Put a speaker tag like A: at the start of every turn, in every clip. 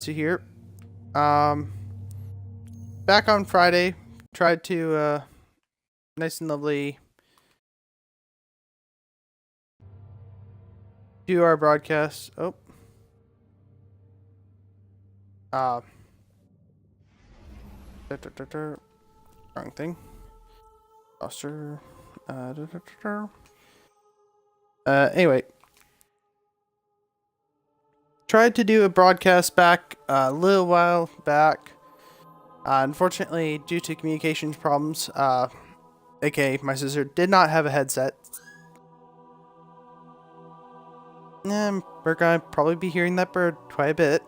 A: KageTatsu here. Back on Friday, tried to nice and lovely do our broadcast. Wrong thing. Roster. Anyway. Tried to do a broadcast back a little while back. Unfortunately, due to communications problems, aka my sister did not have a headset. We're gonna probably be hearing that bird quite a bit.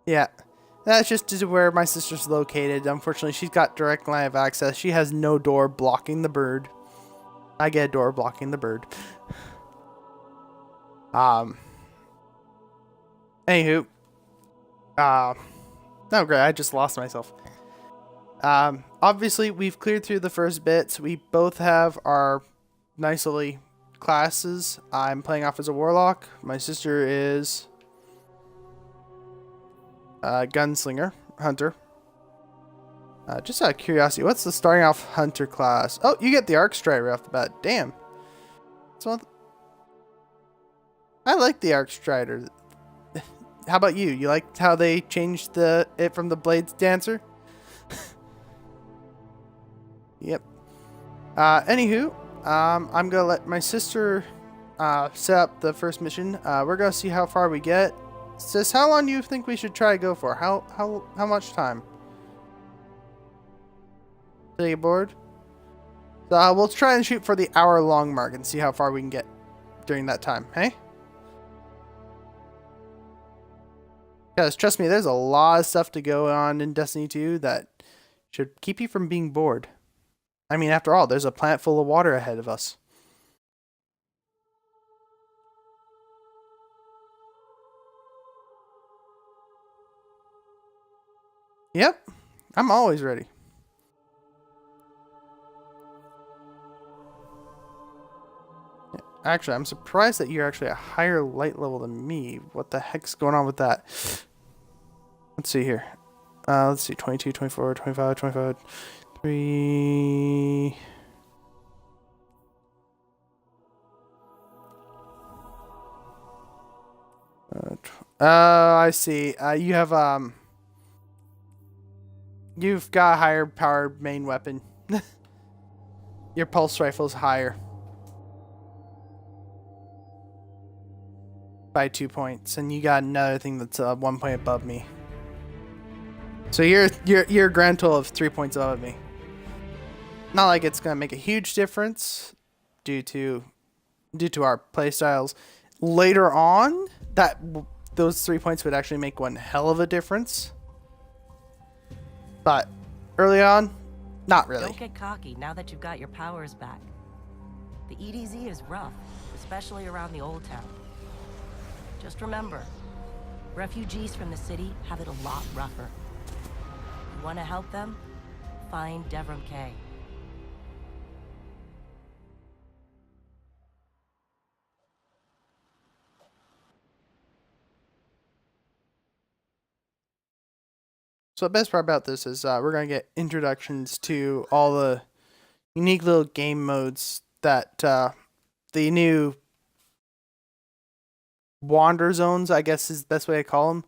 A: Yeah, that's just due to where my sister's located. Unfortunately, she's got direct line of access. She has no door blocking the bird. I get a door blocking the bird. Anywho. Oh great, I just lost myself. Obviously we've cleared through the first bits. We both have our nicely classes. I'm playing off as a warlock. My sister is a gunslinger, hunter. Just out of curiosity, what's the starting off hunter class? Oh, you get the arc strider off the bat. Damn. So I like the arc strider. How about you? You liked how they changed it from the Blades Dancer? Yep. Anywho, I'm gonna let my sister set up the first mission. We're gonna see how far we get. Sis, how long do you think we should try to go for? How much time? Till you bored? So we'll try and shoot for the hour-long mark and see how far we can get during that time. Hey? Because trust me, there's a lot of stuff to go on in Destiny 2 that should keep you from being bored. I mean, after all, there's a planet full of water ahead of us. Yep, I'm always ready. Actually, I'm surprised that you're actually a higher light level than me. What the heck's going on with that? Let's see here. Let's see. 22, 24, 25, 25, 3... I see. You have, you've got a higher powered main weapon. Your pulse rifle's higher. By 2 points, and you got another thing that's 1 point above me. So you're a grand total of 3 points above me. Not like it's gonna make a huge difference due to our play styles. Later on, those 3 points would actually make one hell of a difference. But early on, not really.
B: Don't get cocky now that you've got your powers back. The EDZ is rough, especially around the old town. Just remember, refugees from the city have it a lot rougher. You want to help them? Find Devram K.
A: So the best part about this is we're going to get introductions to all the unique little game modes that the new wander zones, I guess is the best way to call them,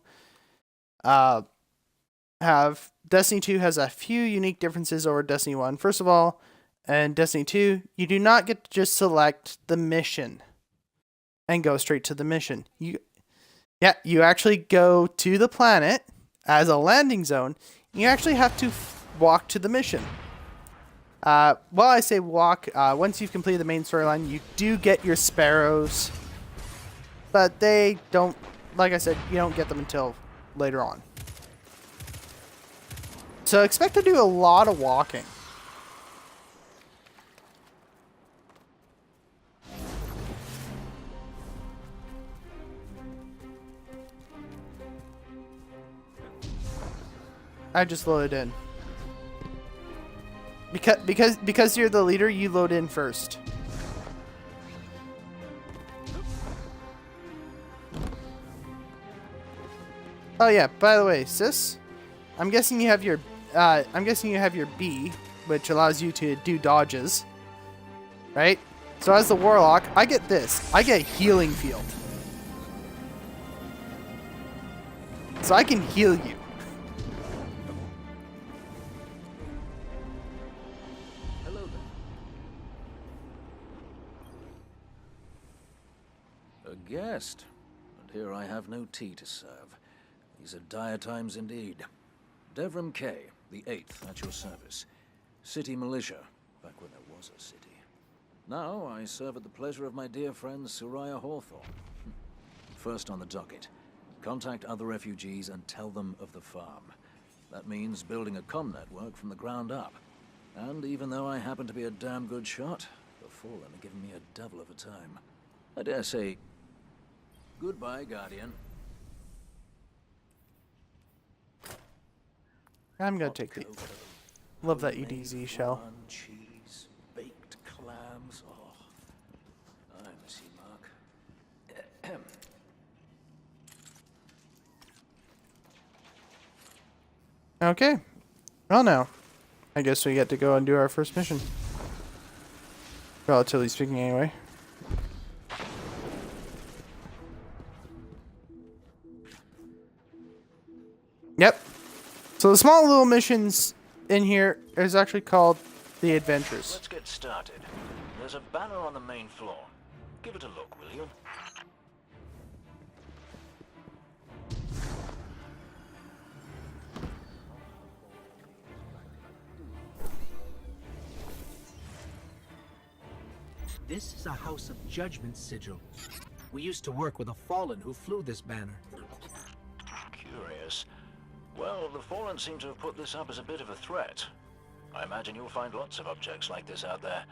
A: have. Destiny 2 has a few unique differences over Destiny 1. First of all, in Destiny 2, you do not get to just select the mission and go straight to the mission. You actually go to the planet as a landing zone. You actually have to walk to the mission. Well, I say walk. Once you've completed the main storyline, you do get your sparrows. But they don't, like I said, you don't get them until later on. So expect to do a lot of walking. I just loaded in. Because you're the leader, you load in first. Oh yeah, by the way, sis, I'm guessing you have your B, which allows you to do dodges, right? So as the warlock, I get this. I get healing field. So I can heal you.
C: Hello there. A guest. And here I have no tea to serve. These are dire times indeed. Devram K, the 8th, at your service. City militia, back when there was a city. Now I serve at the pleasure of my dear friend Soraya Hawthorne. First on the docket, contact other refugees and tell them of the farm. That means building a comm network from the ground up. And even though I happen to be a damn good shot, the Fallen are giving me a devil of a time. I dare say, goodbye, Guardian.
A: I'm gonna take the. Love that EDZ shell.
C: Cheese, baked clams. Oh, I miss you, Mark.
A: Okay. Well, now, I guess we get to go and do our first mission. Relatively speaking, anyway. Yep. So the small little missions in here is actually called the Adventures.
C: Let's get started. There's a banner on the main floor. Give it a look, will you?
D: This is a House of Judgment sigil. We used to work with a Fallen who flew this banner.
C: Curious. Well, the Fallen seem to have put this up as a bit of a threat. I imagine you'll find lots of objects like this out there.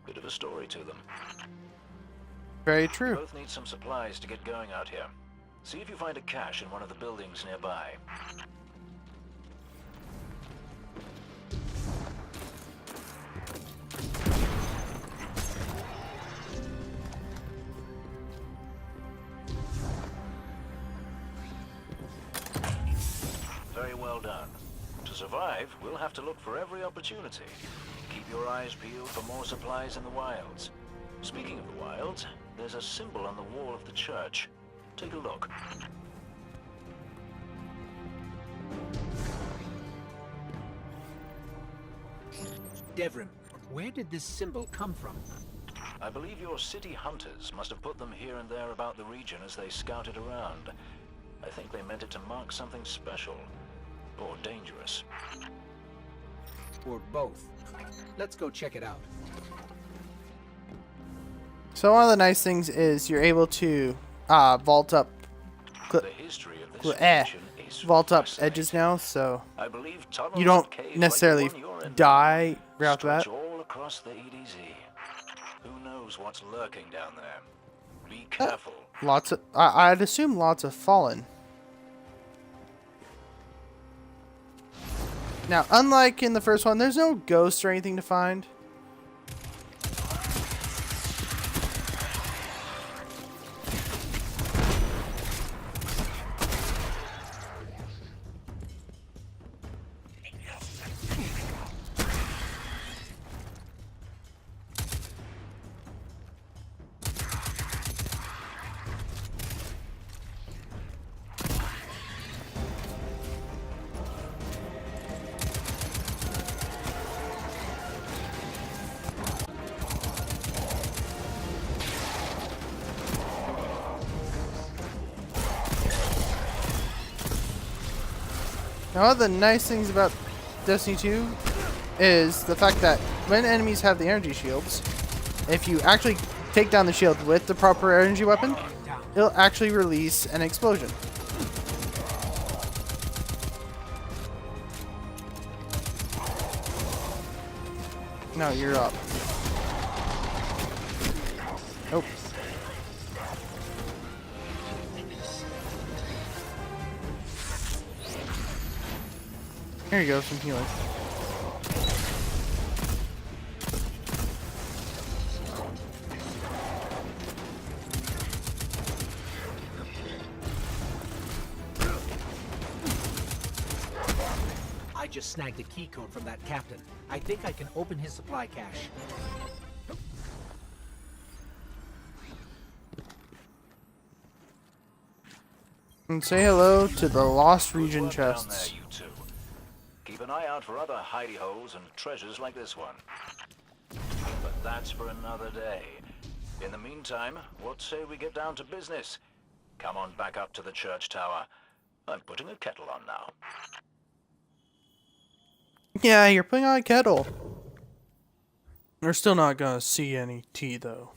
C: Bit of a story to them.
A: Very
C: We
A: true.
C: both need some supplies to get going out here. See if you find a cache in one of the buildings nearby. Very well done. To survive, we'll have to look for every opportunity. Keep your eyes peeled for more supplies in the wilds. Speaking of the wilds, there's a symbol on the wall of the church. Take a look.
D: Devrim, where did this symbol come from?
C: I believe your city hunters must have put them here and there about the region as they scouted around. I think they meant it to mark something special. Or dangerous.
D: Or both. Let's go check it out.
A: So one of the nice things is you're able to vault up,
C: The history of this region is
A: vault up
C: fascinating.
A: edges now, so
C: I believe tunnels
A: you don't
C: and caves
A: necessarily
C: like the one you're in
A: die right off the bat.
C: stretch all across the EDZ. Who knows what's lurking down there? Be careful.
A: Lots of, I'd assume lots of Fallen. Now, unlike in the first one, there's no ghosts or anything to find. Now, one of the nice things about Destiny 2 is the fact that when enemies have the energy shields, if you actually take down the shield with the proper energy weapon, it'll actually release an explosion. No, you're up. Nope. Here you go, some healing.
D: I just snagged a key code from that captain. I think I can open his supply cache.
A: And say hello to the Lost
E: Good
A: Region
E: work down there,
A: chests.
E: you two. Keep an eye out for other hidey holes and treasures like this one. But that's for another day. In the meantime, what say we get down to business? Come on back up to the church tower. I'm putting a kettle on now.
A: Yeah, you're putting on a kettle. We're still not gonna see any tea, though.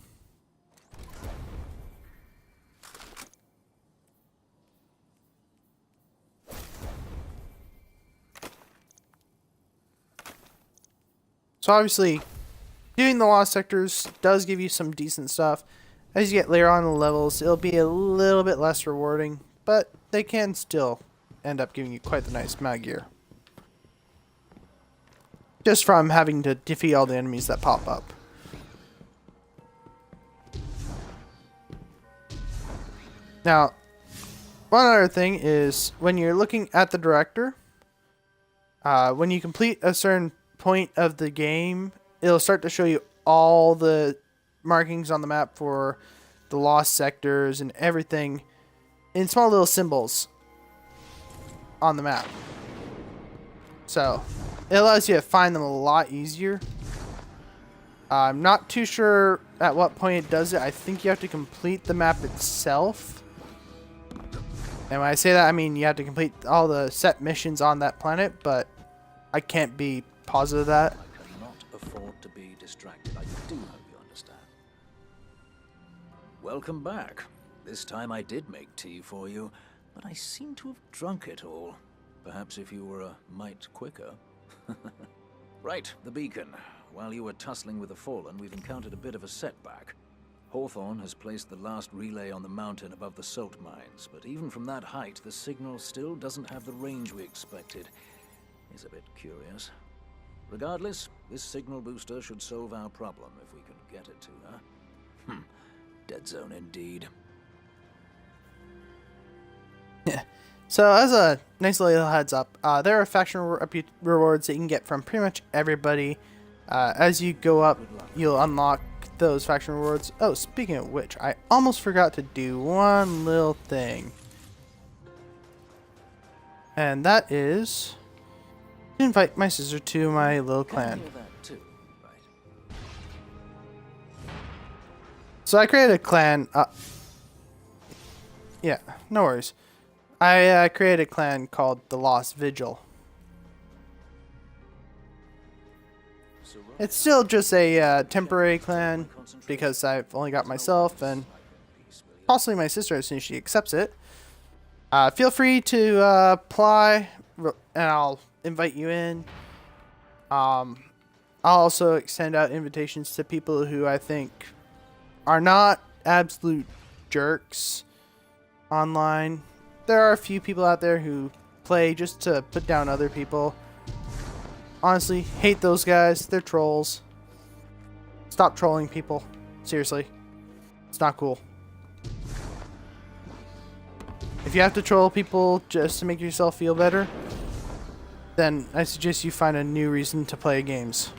A: So obviously, doing the lost sectors does give you some decent stuff. As you get later on in the levels, it'll be a little bit less rewarding, but they can still end up giving you quite the nice mag gear. Just from having to defeat all the enemies that pop up. Now, one other thing is when you're looking at the director, when you complete a certain point of the game, it'll start to show you all the markings on the map for the lost sectors and everything in small little symbols on the map. So it allows you to find them a lot easier. I'm not too sure at what point it does it. I think you have to complete the map itself. And when I say that, I mean you have to complete all the set missions on that planet, but I can't be positive of that.
C: I cannot afford to be distracted. I do hope you understand. Welcome back. This time I did make tea for you, but I seem to have drunk it all. Perhaps if you were a mite quicker. Right, the beacon. While you were tussling with the Fallen, we've encountered a bit of a setback. Hawthorne has placed the last relay on the mountain above the salt mines, but even from that height, the signal still doesn't have the range we expected. He's a bit curious. Regardless, this signal booster should solve our problem if we can get it to her. Dead zone indeed.
A: So as a nice little heads up, there are faction rewards that you can get from pretty much everybody. As you go up, you'll unlock those faction rewards. Oh, speaking of which, I almost forgot to do one little thing. And that is to invite my sister to my little clan.
C: That too, right?
A: So I created a clan. Yeah, no worries. I created a clan called the Lost Vigil. It's still just a temporary clan because I've only got myself and possibly my sister as soon as she accepts it. Feel free to apply and I'll invite you in. I'll also extend out invitations to people who I think are not absolute jerks online. There are a few people out there who play just to put down other people. Honestly, hate those guys. They're trolls. Stop trolling people. Seriously. It's not cool. If you have to troll people just to make yourself feel better, then I suggest you find a new reason to play games.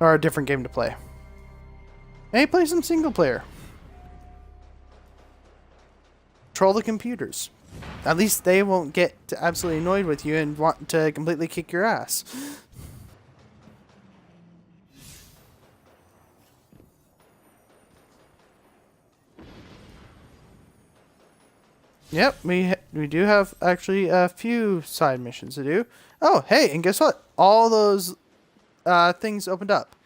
A: Or a different game to play. Maybe play some single player. Troll the computers. At least they won't get absolutely annoyed with you and want to completely kick your ass. Yep, we do have actually a few side missions to do. Oh, hey, and guess what? All those things opened up.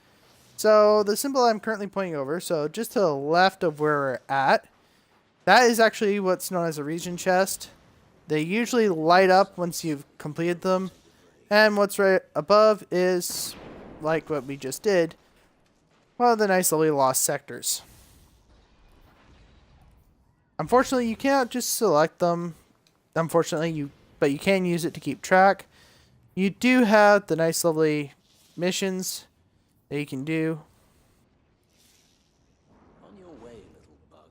A: So the symbol I'm currently pointing over, so just to the left of where we're at, that is actually what's known as a region chest. They usually light up once you've completed them. And what's right above is, like what we just did, one of the nice little lost sectors. Unfortunately, you cannot just select them. But you can use it to keep track. You do have the nice lovely missions that you can do.
C: On your way, little bug.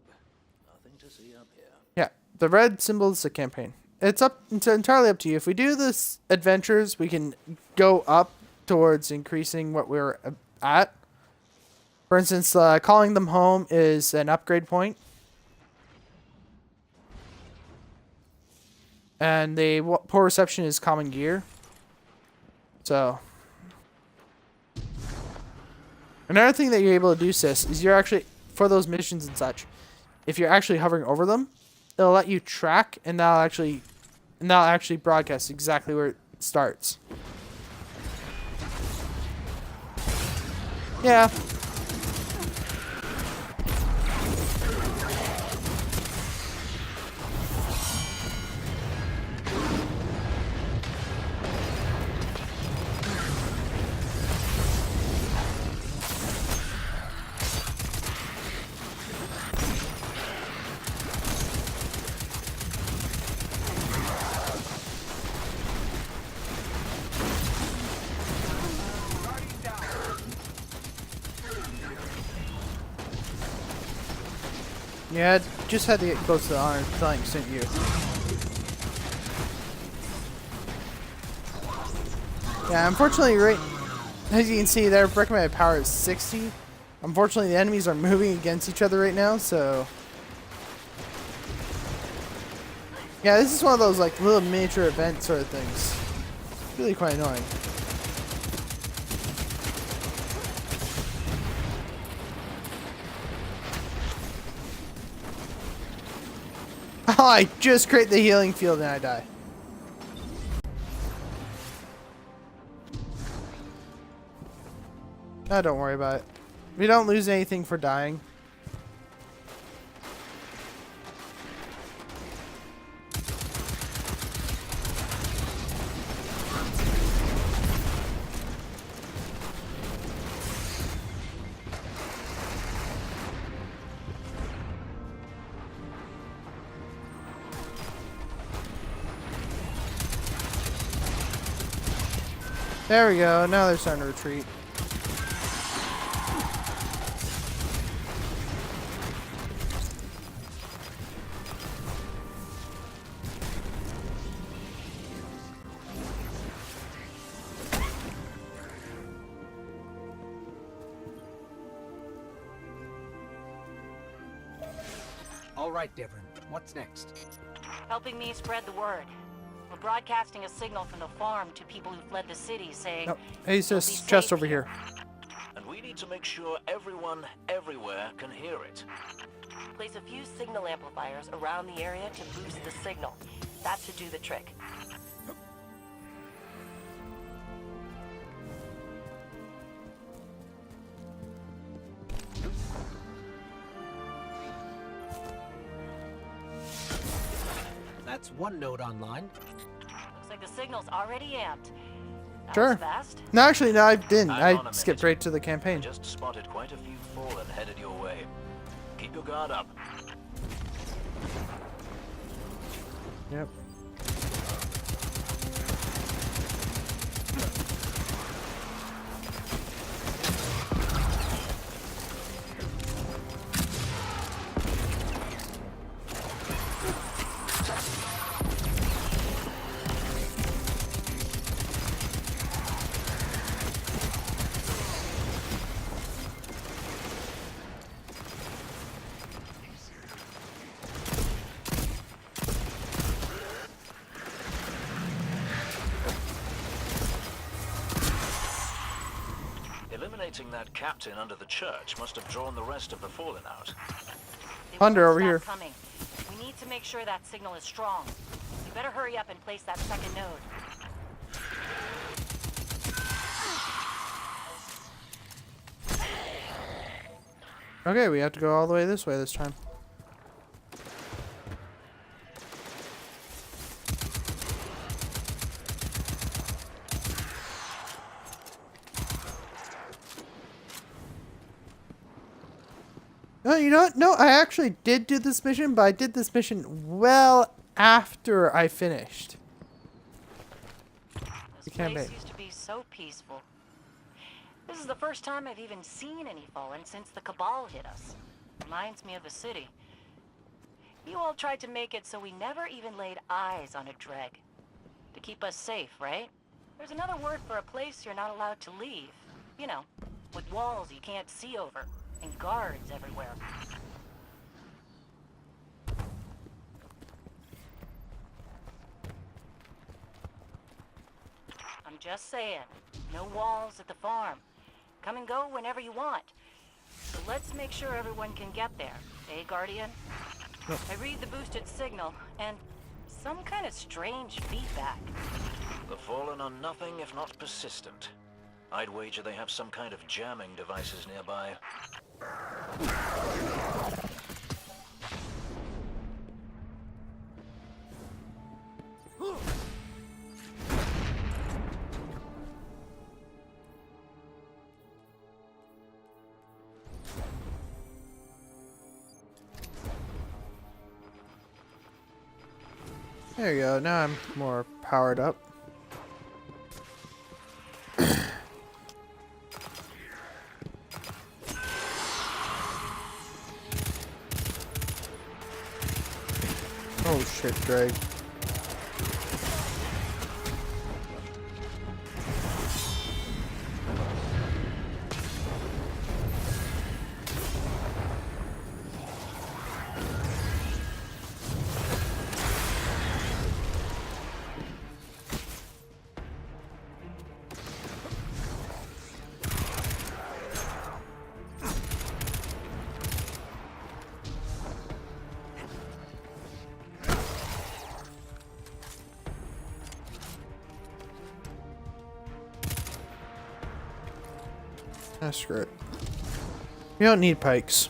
C: Nothing to see up here.
A: Yeah, the red symbol is the campaign. It's entirely up to you. If we do this adventures, we can go up towards increasing what we're at. For instance, calling them home is an upgrade point. And the poor reception is common gear. So, another thing that you're able to do, sis, is you're actually, for those missions and such, if you're actually hovering over them, it'll let you track, and that'll actually broadcast exactly where it starts. Yeah. Yeah, just had to get close to the honor flank, didn't you? Yeah, unfortunately, right as you can see there, recommended power is 60. Unfortunately, the enemies are moving against each other right now, so yeah, this is one of those like little miniature event sort of things. It's really quite annoying. Oh, I just create the healing field and I die. Oh, don't worry about it. We don't lose anything for dying. There we go. Now they're starting to retreat.
D: All right, Devon. What's next?
B: Helping me spread the word. We're broadcasting a signal from the farm to people who fled the city saying...
A: Oh, hey, sis, chest over here.
E: And we need to make sure everyone, everywhere can hear it.
B: Place a few signal amplifiers around the area to boost the signal. That should do the trick.
D: That's one node online.
B: Looks like the signal's already amped. That
A: Sure.
B: was fast.
A: No, actually, no, I didn't.
E: Hang on a
A: I
E: minute.
A: skipped right to the
E: I
A: campaign.
E: just spotted quite a few fallen headed your way. Keep your guard up.
A: Yep.
E: Eliminating that captain under the church must have drawn the rest of the fallen out.
B: They
A: Hunter,
B: won't
A: over
B: stop
A: here.
B: Coming. We need to make sure that signal is strong. You better hurry up and place that second node.
A: Okay, we have to go all the way this way this time. No, you know what? No, I actually did do this mission, but I did this mission well after I finished.
B: This
A: campaign.
B: place used to be so peaceful. This is the first time I've even seen any fallen since the Cabal hit us. Reminds me of the city. You all tried to make it so we never even laid eyes on a dreg. To keep us safe, right? There's another word for a place you're not allowed to leave. You know, with walls you can't see over, and guards everywhere. I'm just saying, no walls at the farm. Come and go whenever you want. So let's make sure everyone can get there. Eh, Guardian? I read the boosted signal, and some kind of strange feedback.
E: The Fallen are nothing if not persistent. I'd wager they have some kind of jamming devices nearby.
A: There you go. Now I'm more powered up. Oh shit, Drake. Ah, screw it. We don't need pikes.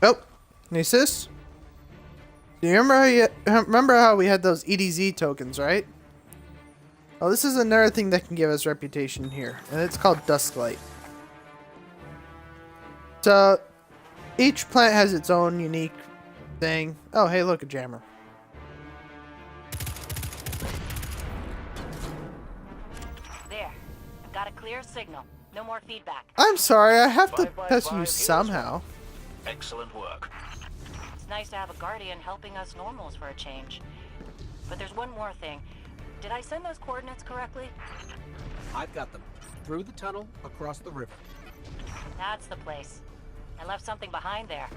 A: Oh, Nisus? Do you remember how we had those EDZ tokens, right? Oh, this is another thing that can give us reputation here, and it's called Dusklight. So, each plant has its own unique thing. Oh, hey, look, a jammer.
B: There. I've got a clear signal. No more feedback.
A: I'm sorry, I have to
E: 5 by
A: test
E: 5,
A: you
E: here's
A: somehow.
E: one. Excellent work.
B: It's nice to have a Guardian helping us normals for a change. But there's one more thing. Did I send those coordinates correctly?
D: I've got them. Through the tunnel, across the river.
B: That's the place. I left something behind there.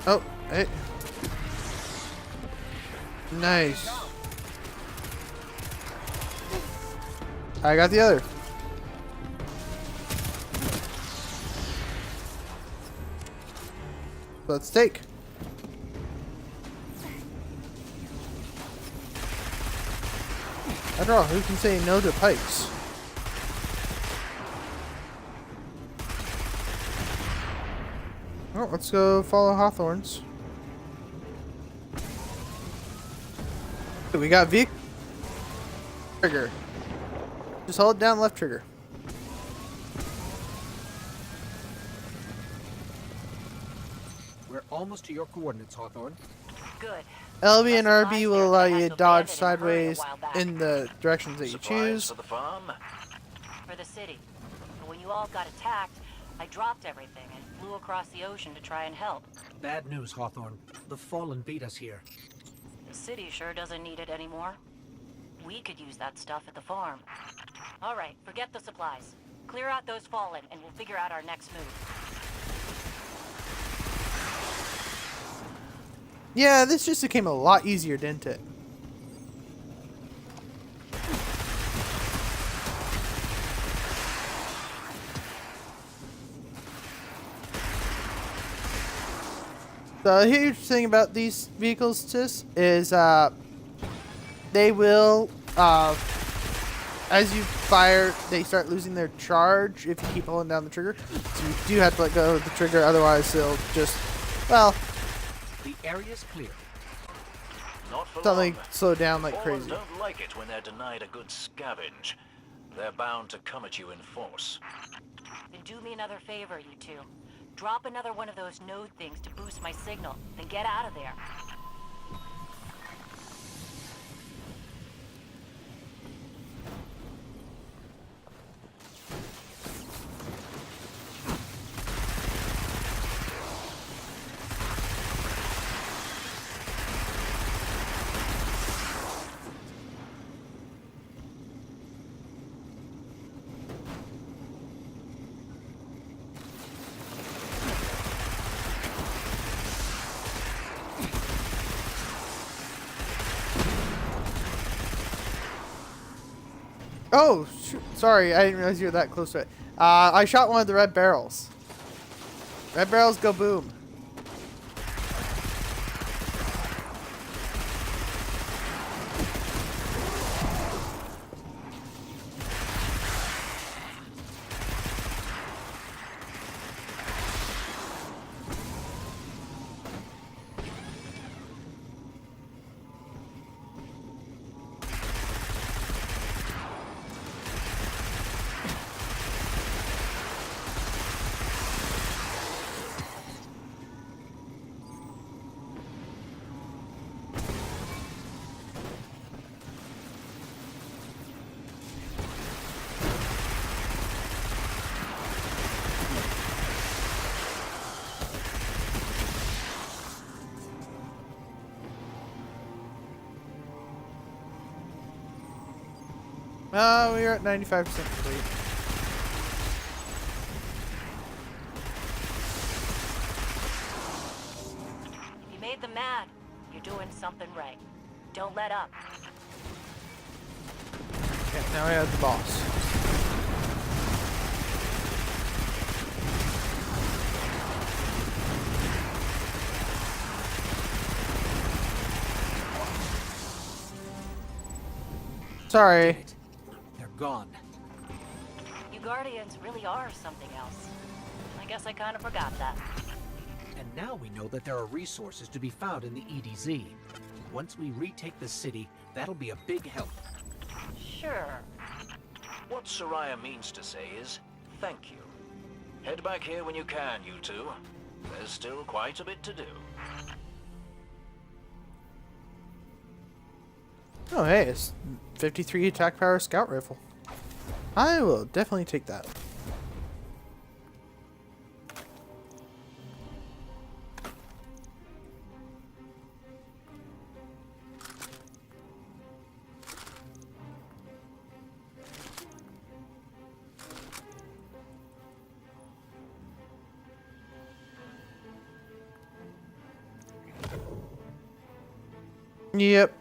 A: Oh, hey. Nice. I got the other. Let's take. After all, who can say no to pikes? Oh, let's go follow Hawthorns. We got V trigger. Just hold down left trigger.
D: We're almost to your coordinates, Hawthorne.
B: Good.
A: LB and
B: Less
A: RB
B: supplies
A: will
B: here
A: allow
B: than I
A: you
B: had
A: to dodge
B: abandoned and hurried a
A: sideways
B: while back.
A: in the directions that you
E: Supplies
A: choose.
E: for the farm?
B: For the city. But when you all got attacked, I dropped everything and flew across the ocean to try and help.
D: Bad news, Hawthorne. The Fallen beat us here.
B: The city sure doesn't need it anymore. We could use that stuff at the farm. All right, forget the supplies. Clear out those Fallen, and we'll figure out our next move.
A: Yeah, this just became a lot easier, didn't it? The huge thing about these vehicles, Sis, is they will, as you fire, they start losing their charge if you keep holding down the trigger. So you do have to let go of the trigger, otherwise they'll just, well,
D: The area's clear.
E: Not for
A: suddenly
E: long.
A: slow down like
E: Fallen
A: crazy.
E: don't like it when they're denied a good scavenge. They're bound to come at you in force.
B: Then do me another favor, you two. Drop another one of those node things to boost my signal, then get out of there.
A: Oh, sorry. I didn't realize you were that close to it. I shot one of the red barrels. Red barrels go boom. We are at 95% complete.
B: If you made them mad, you're doing something right. Don't let up.
A: Okay, now we have the boss. Sorry.
D: They're gone.
B: You Guardians really are something else. I guess I kind of forgot that.
D: And now we know that there are resources to be found in the EDZ. Once we retake the city, that'll be a big help.
B: Sure.
E: What Soraya means to say is, thank you. Head back here when you can, you two. There's still quite a bit to do.
A: Oh, hey, it's 53 attack power scout rifle. I will definitely take that. Yep.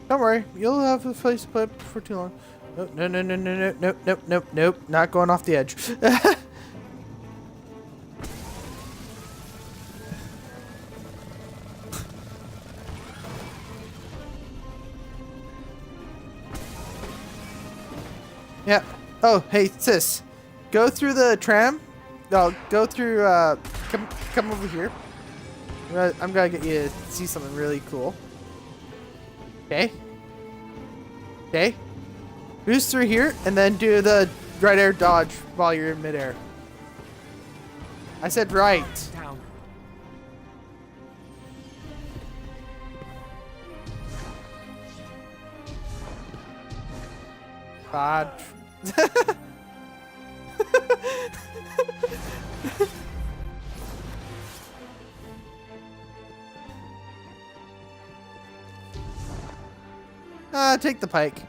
A: Don't worry, you'll have a place to play for too long. Oh, no, no, no, no, no, nope, nope, nope, nope. Not going off the edge. Yeah. Oh, hey, sis. Go through the tram. No, go through, come over here. I'm gonna get you to see something really cool. Okay. Okay. Boost through here, and then do the right air dodge while you're in midair. I said right.
D: Down.
A: Dodge. Take the pike.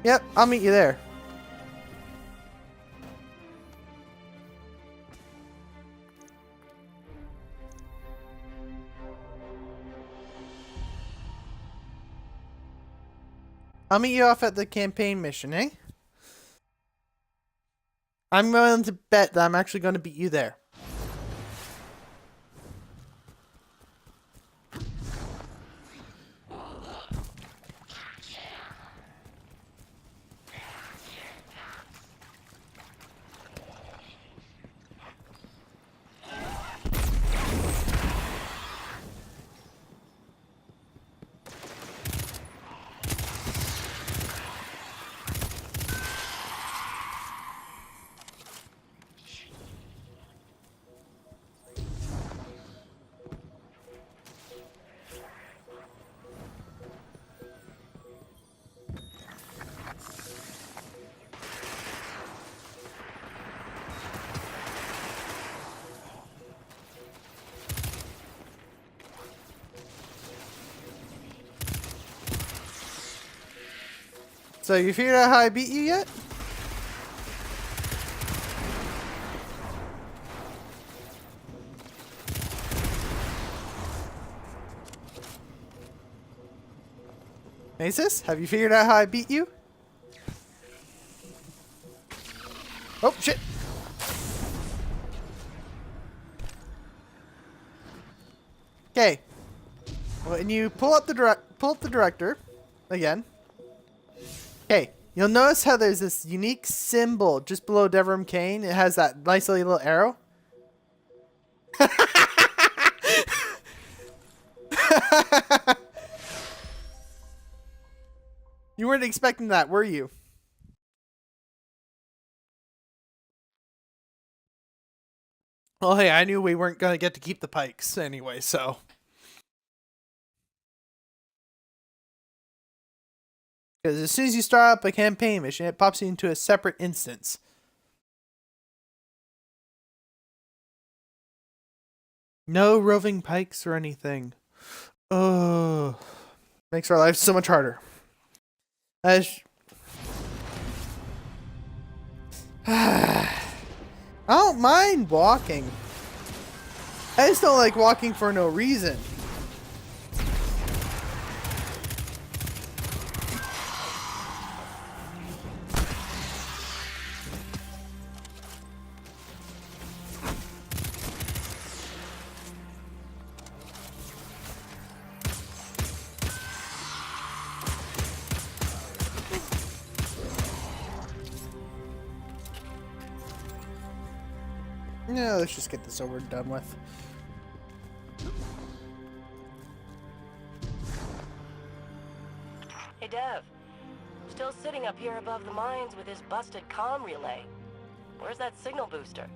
A: Yep, I'll meet you there. I'll meet you off at the campaign mission, eh? I'm willing to bet that I'm actually going to beat you there. So you figured out how I beat you yet? Hey sis, have you figured out how I beat you? Oh shit! Okay. When you pull up the director again. Okay, you'll notice how there's this unique symbol just below Devrim Kane. It has that nice little arrow. You weren't expecting that, were you? Well, hey, I knew we weren't going to get to keep the pikes anyway, so. Because as soon as you start up a campaign mission, it pops you into a separate instance. No roving pikes or anything. Oh, makes our lives so much harder. I don't mind walking. I just don't like walking for no reason. No, let's just get this over and done with.
B: Hey, Dev. Still sitting up here above the mines with this busted comm relay. Where's that signal booster?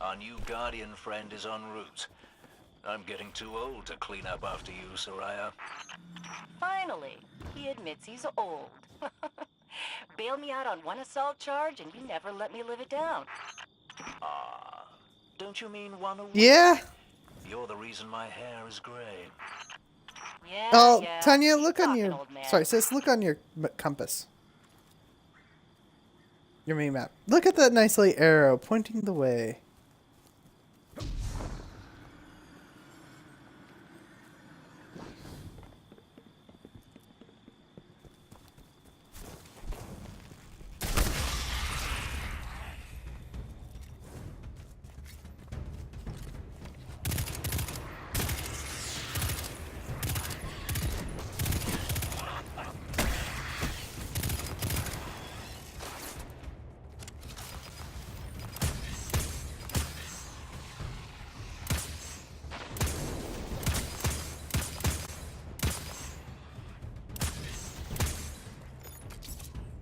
E: Our new Guardian friend is en route. I'm getting too old to clean up after you, Soraya.
B: Finally, he admits he's old. Bail me out on one assault charge and you never let me live it down.
E: Ah, don't you mean one a week?
A: Yeah.
E: You're the reason my hair is gray.
B: Yeah,
A: Oh,
B: yeah.
A: Tanya,
B: Keep
A: look on
B: talking,
A: your.
B: old man.
A: Sorry, sis, look on your compass. Your mini map. Look at that nice little arrow pointing the way.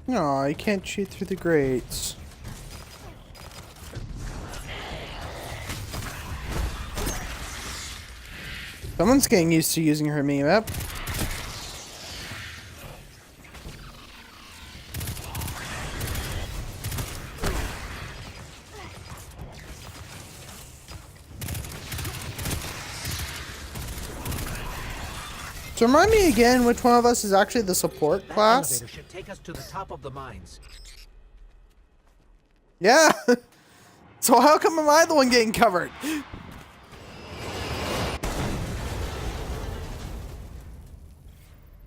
A: No, you can't shoot through the grates. Someone's getting used to using her mini map. So remind me again, which one of us is actually the support
D: That
A: class?
D: elevator should take us to the top of the mines.
A: Yeah. So how come am I the one getting covered?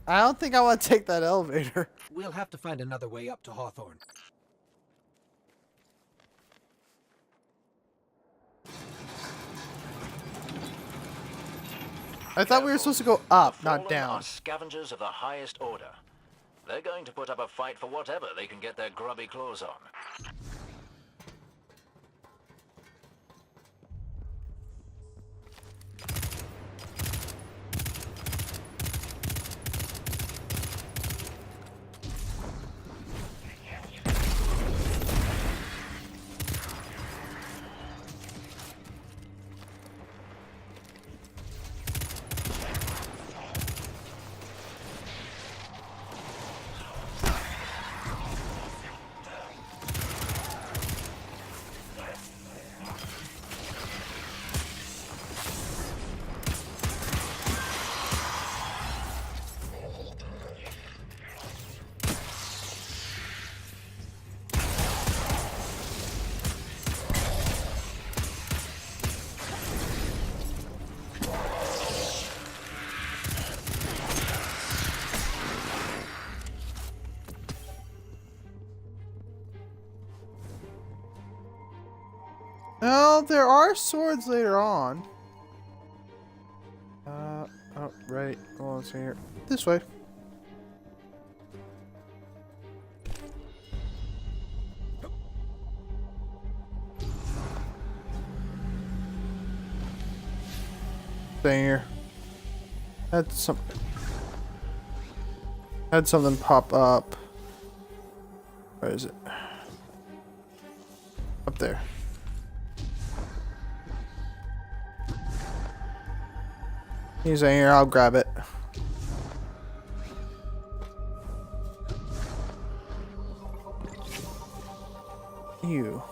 A: I don't think I want to take that elevator.
D: We'll have to find another way up to Hawthorne.
A: I thought we were supposed to go up,
E: The
A: not
E: Fallen
A: down.
E: are scavengers of the highest order. They're going to put up a fight for whatever they can get their grubby claws on.
A: Well, there are swords later on. Oh, right. Hold on a second here. This way. Thing here. Had something pop up. Where is it? Up there. He's in here. I'll grab it. You.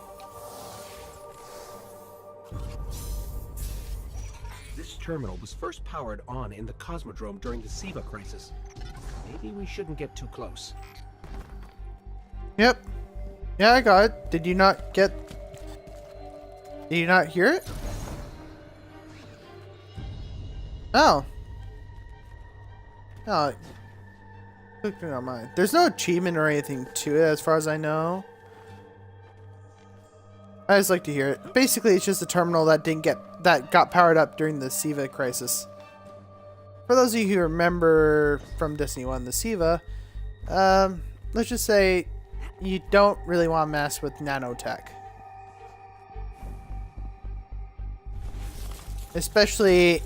D: This terminal was first powered on in the Cosmodrome during the Siva crisis. Maybe we shouldn't get too close.
A: Yep. Yeah, I got it. Did you not get... Did you not hear it? Oh. No. Clicked on mine. There's no achievement or anything to it as far as I know. I just like to hear it. Basically, it's just a terminal that got powered up during the Siva crisis. For those of you who remember from Destiny 1, the Siva, let's just say you don't really want to mess with nanotech. Especially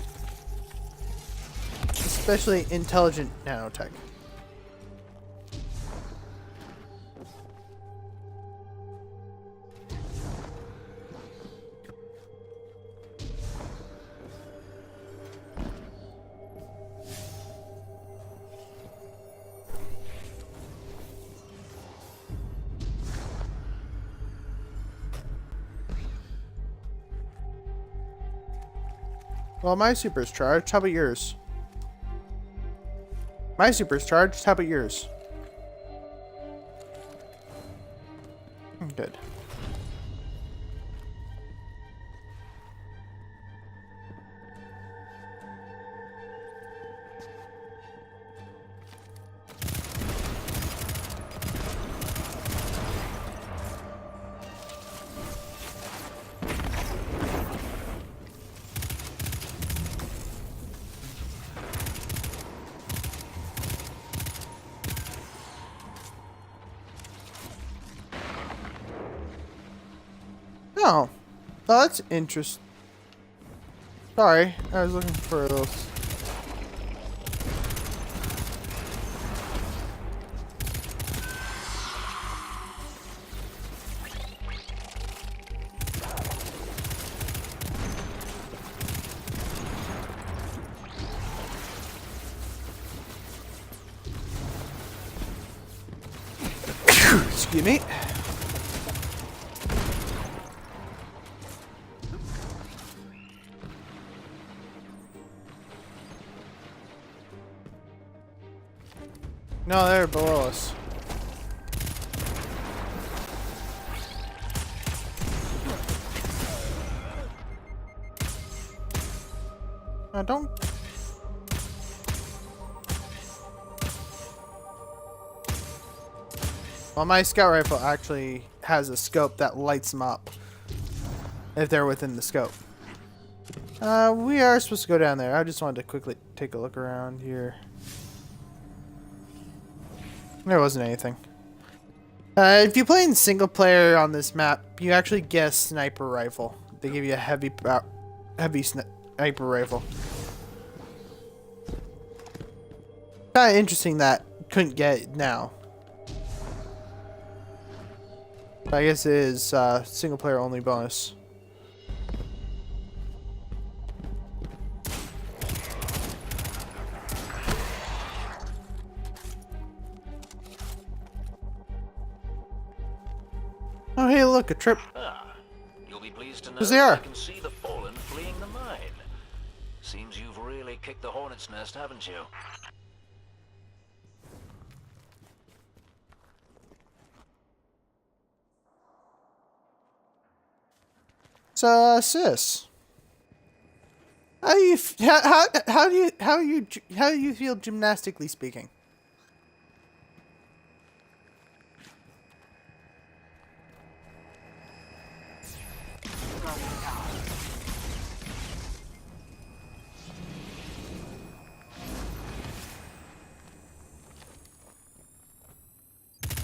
A: intelligent nanotech. Well, my super's charged. How about yours? My super's charged. How about yours? Good. Oh, that's interesting. Sorry, I was looking for those. Excuse me. No, they're below us. No, don't. Well, my scout rifle actually has a scope that lights them up if they're within the scope. We are supposed to go down there. I just wanted to quickly take a look around here. There wasn't anything. If you play in single player on this map, you actually get a sniper rifle. They give you a heavy sniper rifle. Kind of interesting that couldn't get it now. But I guess it is single player only bonus. Oh, hey, look, a trip.
E: Ah, you'll be pleased to know
A: Who's there?
E: I can see the Fallen fleeing the mine. Seems you've really kicked the hornet's nest, haven't you?
A: So, sis, how do you feel gymnastically speaking?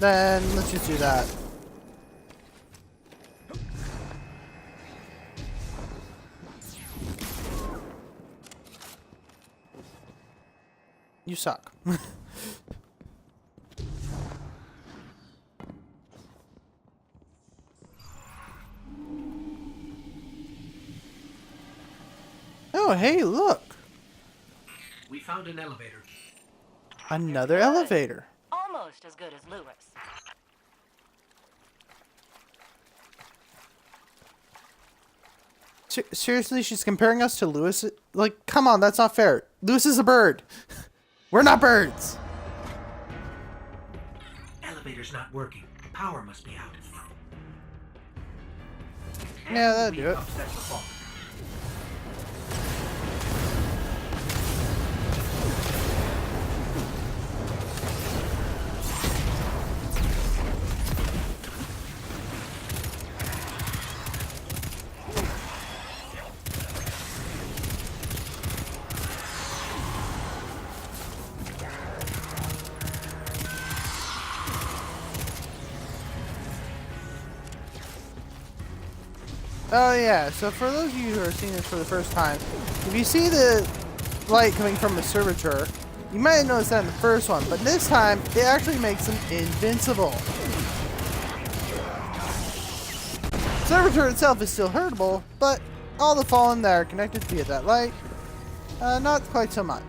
A: Then let's just do that. You suck. Oh, hey, look.
D: We found an elevator.
A: Another elevator.
B: Almost as good as Lewis.
A: Seriously, she's comparing us to Lewis? Like, come on, that's not fair. Lewis is a bird. We're not birds.
D: Elevator's not working. Power must be out.
A: Yeah, that'd
D: We
A: do it.
D: upset the fault.
A: Oh yeah, so for those of you who are seeing this for the first time, if you see the light coming from a servitor, you might have noticed that in the first one, but this time, it actually makes them invincible. Servitor itself is still hurtable, but all the fallen that are connected via that light, not quite so much.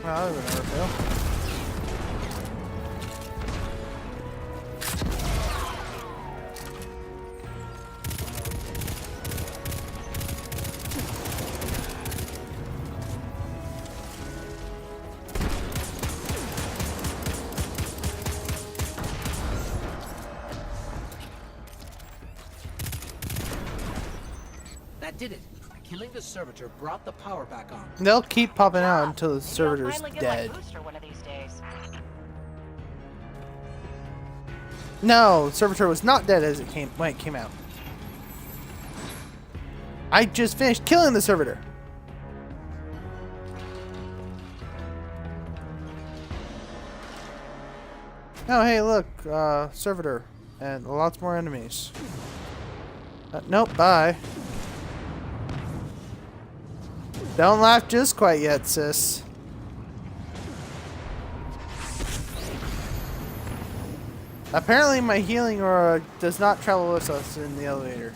A: Well, that would never fail.
D: That did it. Killing the servitor brought the power back on.
A: They'll keep popping out until the
B: I'll
A: servitor's
B: finally get
A: dead.
B: my booster one of these days.
A: No, Servitor was not dead as when it came out. I just finished killing the Servitor. Oh, hey, look, Servitor, and lots more enemies. Nope, bye. Don't laugh just quite yet, sis. Apparently my healing aura does not travel with us in the elevator.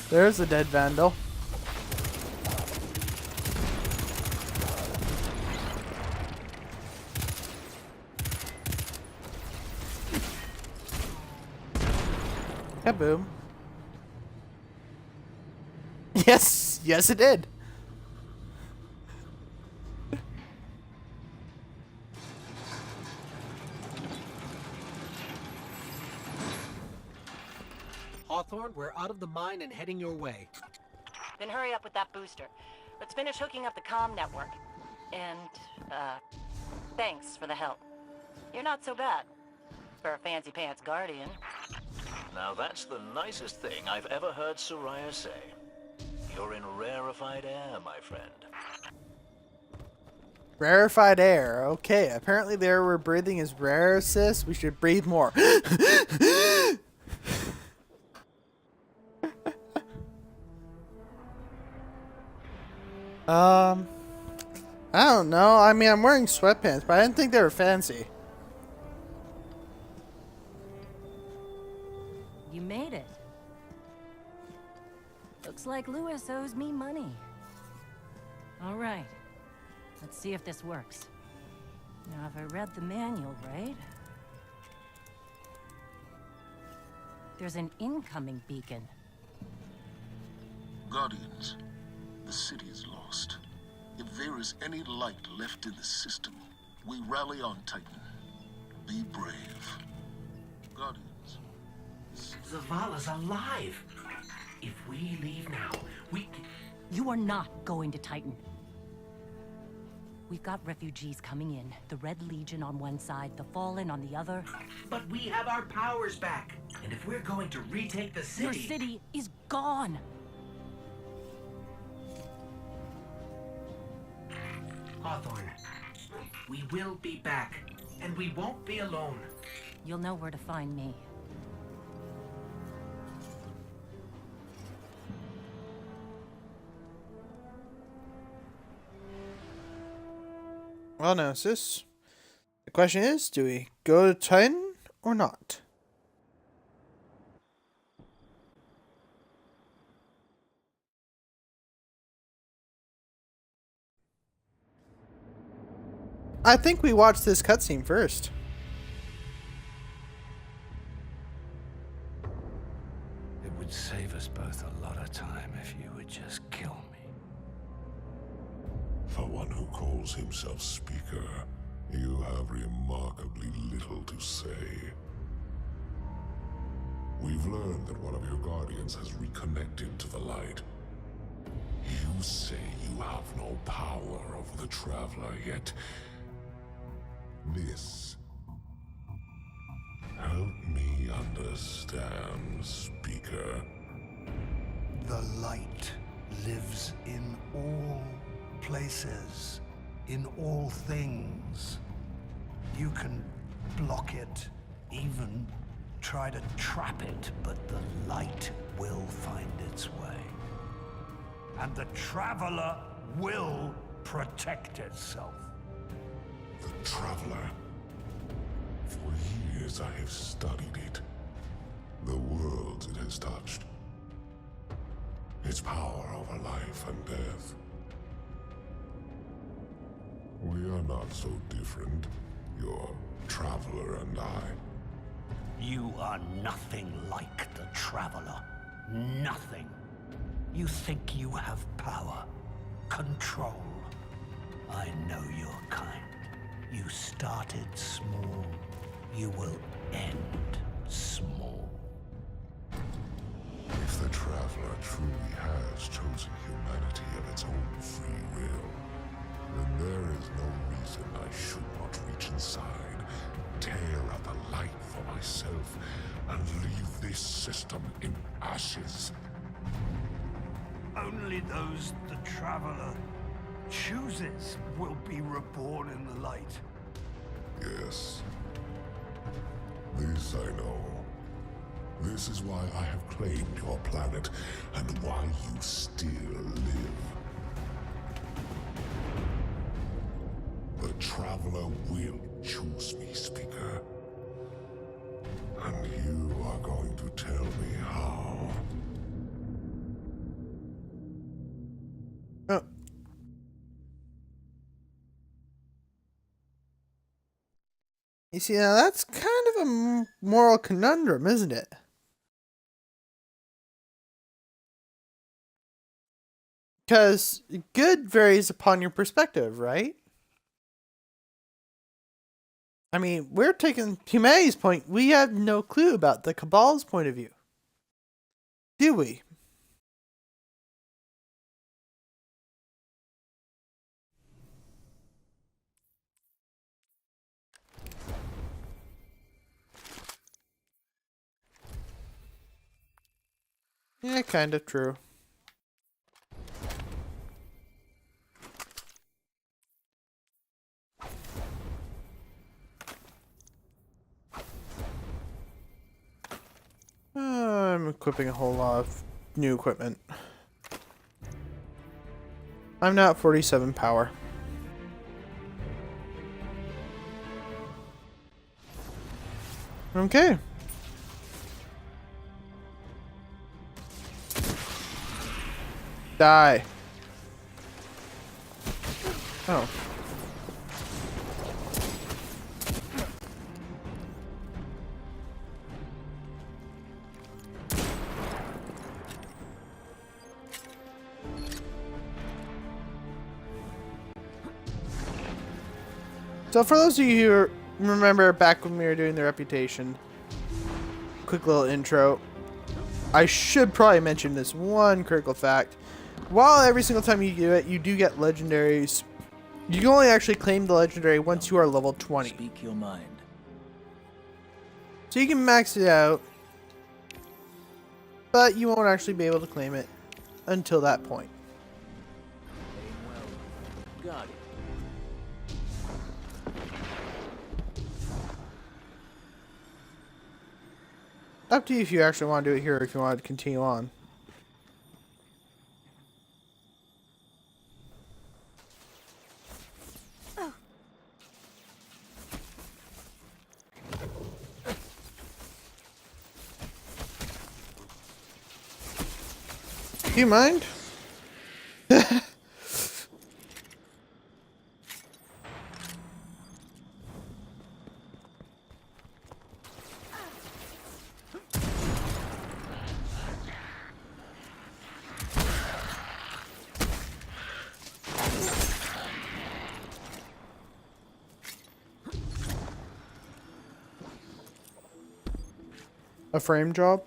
A: There's a dead vandal. Kaboom. Yes, yes it did.
D: Hawthorne, we're out of the mine and heading your way.
B: Then hurry up with that booster. Let's finish hooking up the comm network. And, thanks for the help. You're not so bad for a fancy pants guardian.
E: Now that's the nicest thing I've ever heard Soraya say. You're in rarefied air, my friend.
A: Rarefied air. Okay, apparently the air we're breathing is rare, sis. We should breathe more. I don't know. I mean, I'm wearing sweatpants, but I didn't think they were fancy.
B: You made it. Looks like Lewis owes me money. All right. Let's see if this works. Now, if I read the manual right... There's an incoming beacon.
F: Guardians, the city is lost. If there is any light left in the system, we rally on Titan. Be brave. Guardians.
D: Zavala's alive! If we leave now, we can...
B: You are not going to Titan. We've got refugees coming in. The Red Legion on one side, the Fallen on the other.
D: But we have our powers back. And if we're going to retake the city...
B: Your city is gone.
D: Hawthorne, we will be back. And we won't be alone.
B: You'll know where to find me.
A: Well, now, sis. The question is, do we go to Titan or not? I think we watched this cutscene first.
G: It would save us both a lot of time if you would just kill me.
H: For one who calls himself Speaker, you have remarkably little to say. We've learned that one of your guardians has reconnected to the light. You say you have no power over the Traveler, yet... This... Help me understand, Speaker.
I: The light lives in all places, in all things. You can block it, even try to trap it, but the light will find its way. And the Traveler will protect itself.
H: The Traveler. For years I have studied it. The worlds it has touched. Its power over life and death. We are not so different, your Traveler and I.
I: You are nothing like the Traveler. Nothing. You think you have power, control. I know your kind. You started small. You will end small.
H: If the Traveler truly has chosen humanity of its own free will, then there is no reason I should not reach inside, tear at the light for myself, and leave this system in ashes.
I: Only those the Traveler chooses will be reborn in the light.
H: Yes. This I know. This is why I have claimed your planet, and why you still live. The Traveler will choose me, Speaker. And you are going to tell me how.
A: Oh. You see, now that's kind of a moral conundrum, isn't it? Because good varies upon your perspective, right? I mean, we're taking humanity's point. We have no clue about the Cabal's point of view. Do we? Yeah, kind of true. I'm equipping a whole lot of new equipment. I'm now at 47 power. Okay. Die. Oh. So for those of you who remember back when we were doing the reputation, quick little intro. I should probably mention this one critical fact. While every single time you do it, you do get legendaries, you can only actually claim the legendary once you are level 20.
C: Speak your mind.
A: So you can max it out, but you won't actually be able to claim it until that point.
C: Well, got it.
A: Up to you if you actually want to do it here or if you want to continue on. Do you mind? A frame job?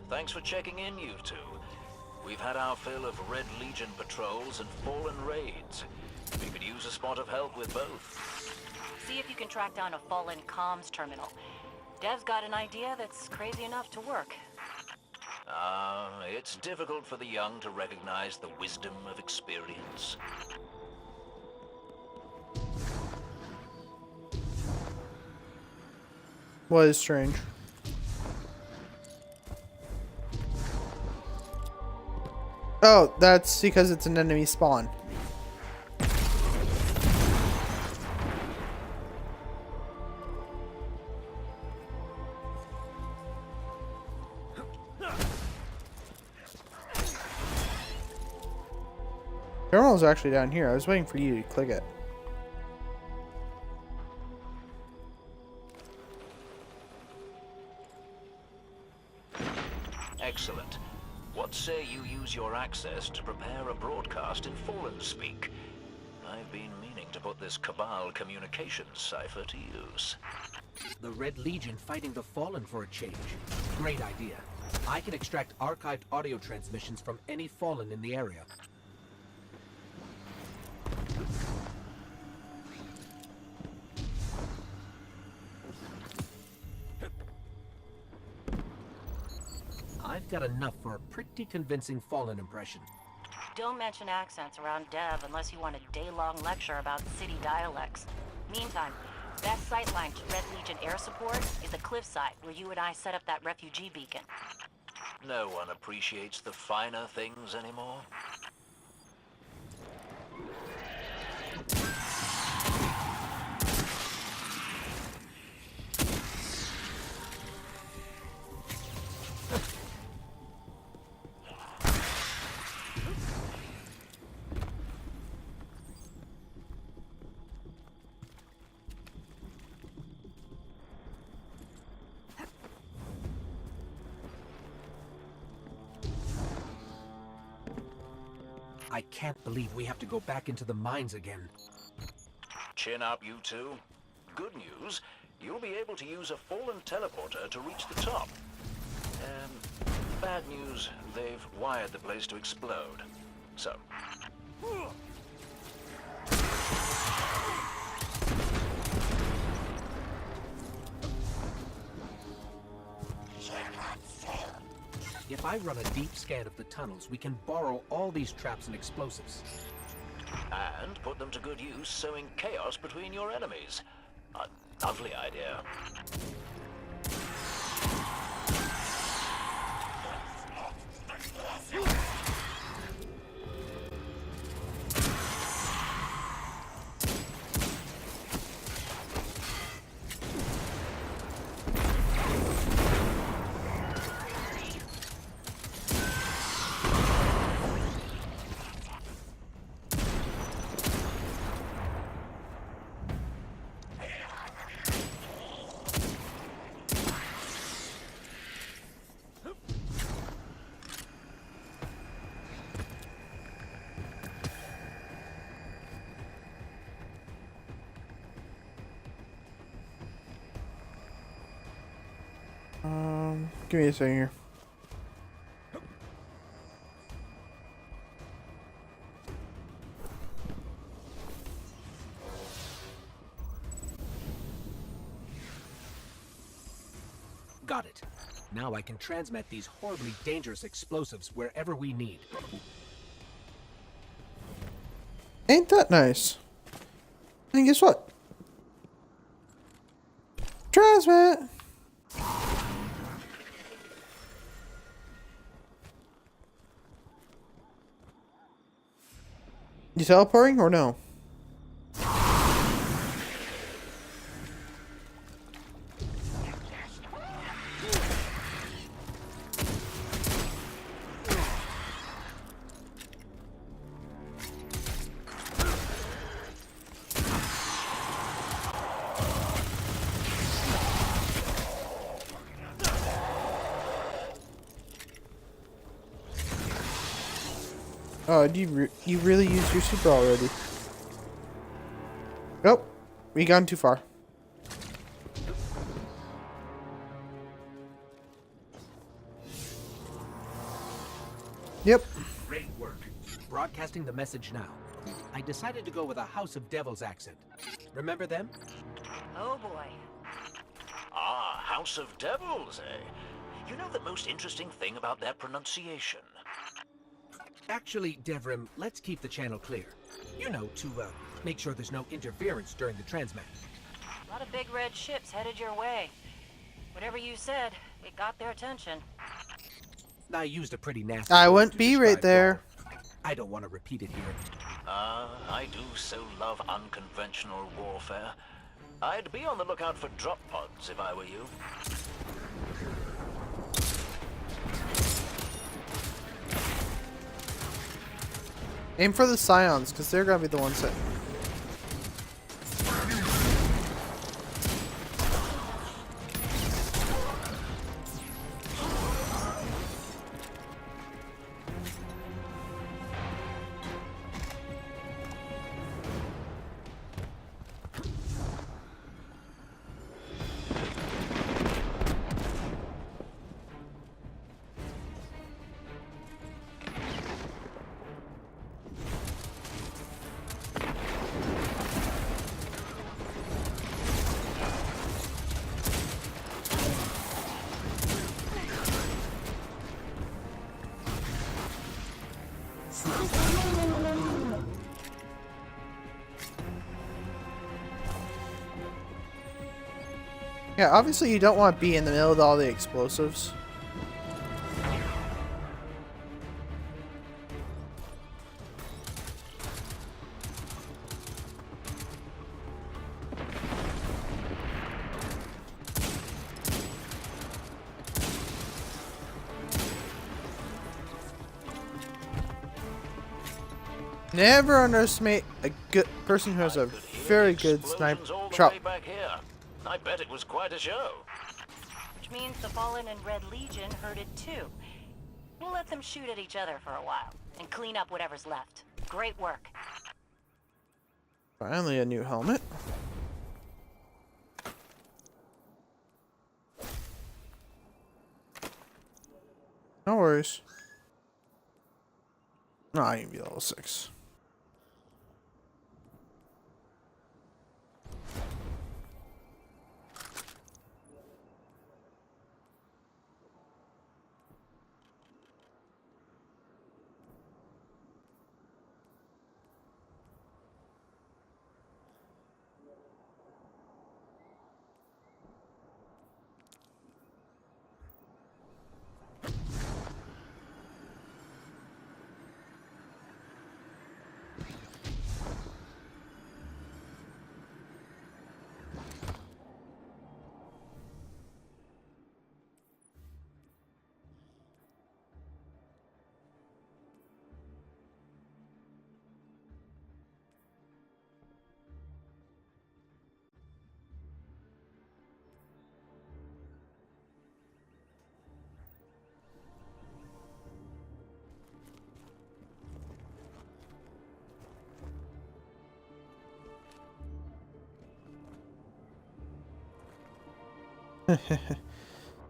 E: Thanks for checking in, you two. We've had our fill of Red Legion patrols and Fallen raids. We could use a spot of help with both.
B: See if you can track down a Fallen comms terminal. Dev's got an idea that's crazy enough to work.
E: It's difficult for the young to recognize the wisdom of experience.
A: What is strange? Oh, that's because it's an enemy spawn. Terminal's actually down here. I was waiting for you to click it.
E: Excellent. What say you use your access to prepare a broadcast in Fallen speak? I've been meaning to put this Cabal communications cipher to use.
D: The Red Legion fighting the Fallen for a change. Great idea. I can extract archived audio transmissions from any Fallen in the area. I've got enough for a pretty convincing Fallen impression.
B: Don't mention accents around Dev unless you want a day-long lecture about city dialects. Meantime, best sightline to Red Legion air support is the cliffside where you and I set up that refugee beacon.
E: No one appreciates the finer things anymore.
D: I can't believe we have to go back into the mines again.
E: Chin up, you two. Good news, you'll be able to use a Fallen teleporter to reach the top. Bad news, they've wired the place to explode. So...
D: If I run a deep scan of the tunnels, we can borrow all these traps and explosives.
E: And put them to good use sowing chaos between your enemies. A lovely idea.
A: Give me a second here.
D: Got it. Now I can transmit these horribly dangerous explosives wherever we need.
A: Ain't that nice? And guess what? Transmit! You teleporting or no? Oh, you really used your super already? Nope, we gone too far. Yep.
D: Great work. Broadcasting the message now. I decided to go with a House of Devils accent. Remember them?
B: Oh boy.
E: Ah, House of Devils, eh? You know the most interesting thing about their pronunciation?
D: Actually, Devrim, let's keep the channel clear. You know, to make sure there's no interference during the transmat.
B: A lot of big red ships headed your way. Whatever you said, it got their attention.
D: I used a pretty nasty
A: I
D: word
A: wouldn't
D: to
A: be right
D: describe
A: there.
D: Gaul. I don't want to repeat it here.
E: I do so love unconventional warfare. I'd be on the lookout for drop pods if I were you.
A: Aim for the Scions, because they're gonna be the ones that... Yeah, obviously you don't want to be in the middle of all the explosives. Never underestimate a good person who has a very good sniper.
E: Back here. I bet it was quite a show.
B: Which means the Fallen and Red Legion heard it too. We'll let them shoot at each other for a while and clean up whatever's left. Great work.
A: Finally, a new helmet. No worries. No, I can be level 6.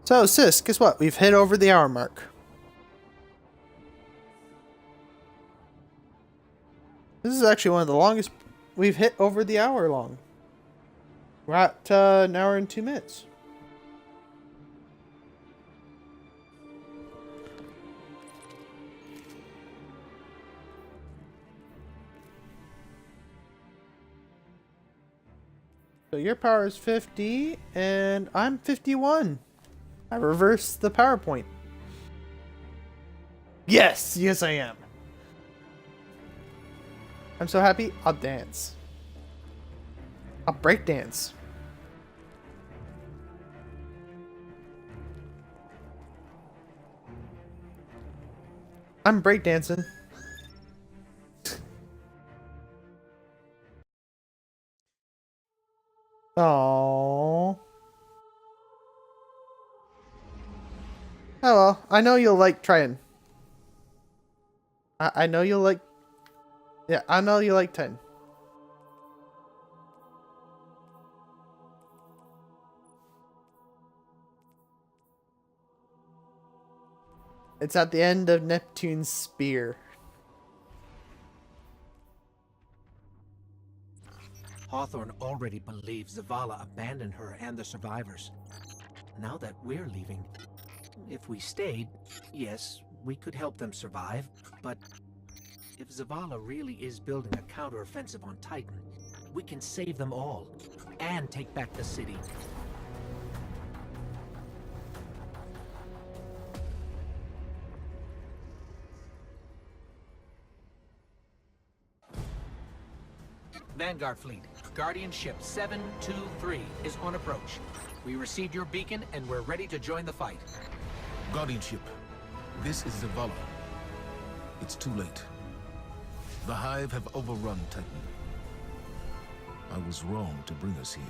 A: So, sis, guess what? We've hit over the hour mark. This is actually one of the longest we've hit over the hour long. We're at an hour and 2 minutes. So your power is 50 and I'm 51. I reversed the PowerPoint. Yes, yes I am. I'm so happy, I'll dance. I'll break dance. I'm breakdancing. Aww. Oh well, I know you'll like trying. I know you'll like... Yeah, I know you like 10. It's at the end of Neptune's spear.
D: Hawthorne already believes Zavala abandoned her and the survivors. Now that we're leaving, if we stayed, yes, we could help them survive, but if Zavala really is building a counteroffensive on Titan, we can save them all and take back the city. Vanguard Fleet, Guardian Ship 723 is on approach. We received your beacon and we're ready to join the fight.
F: Guardian ship, this is Zavala. It's too late. The Hive have overrun Titan. I was wrong to bring us here.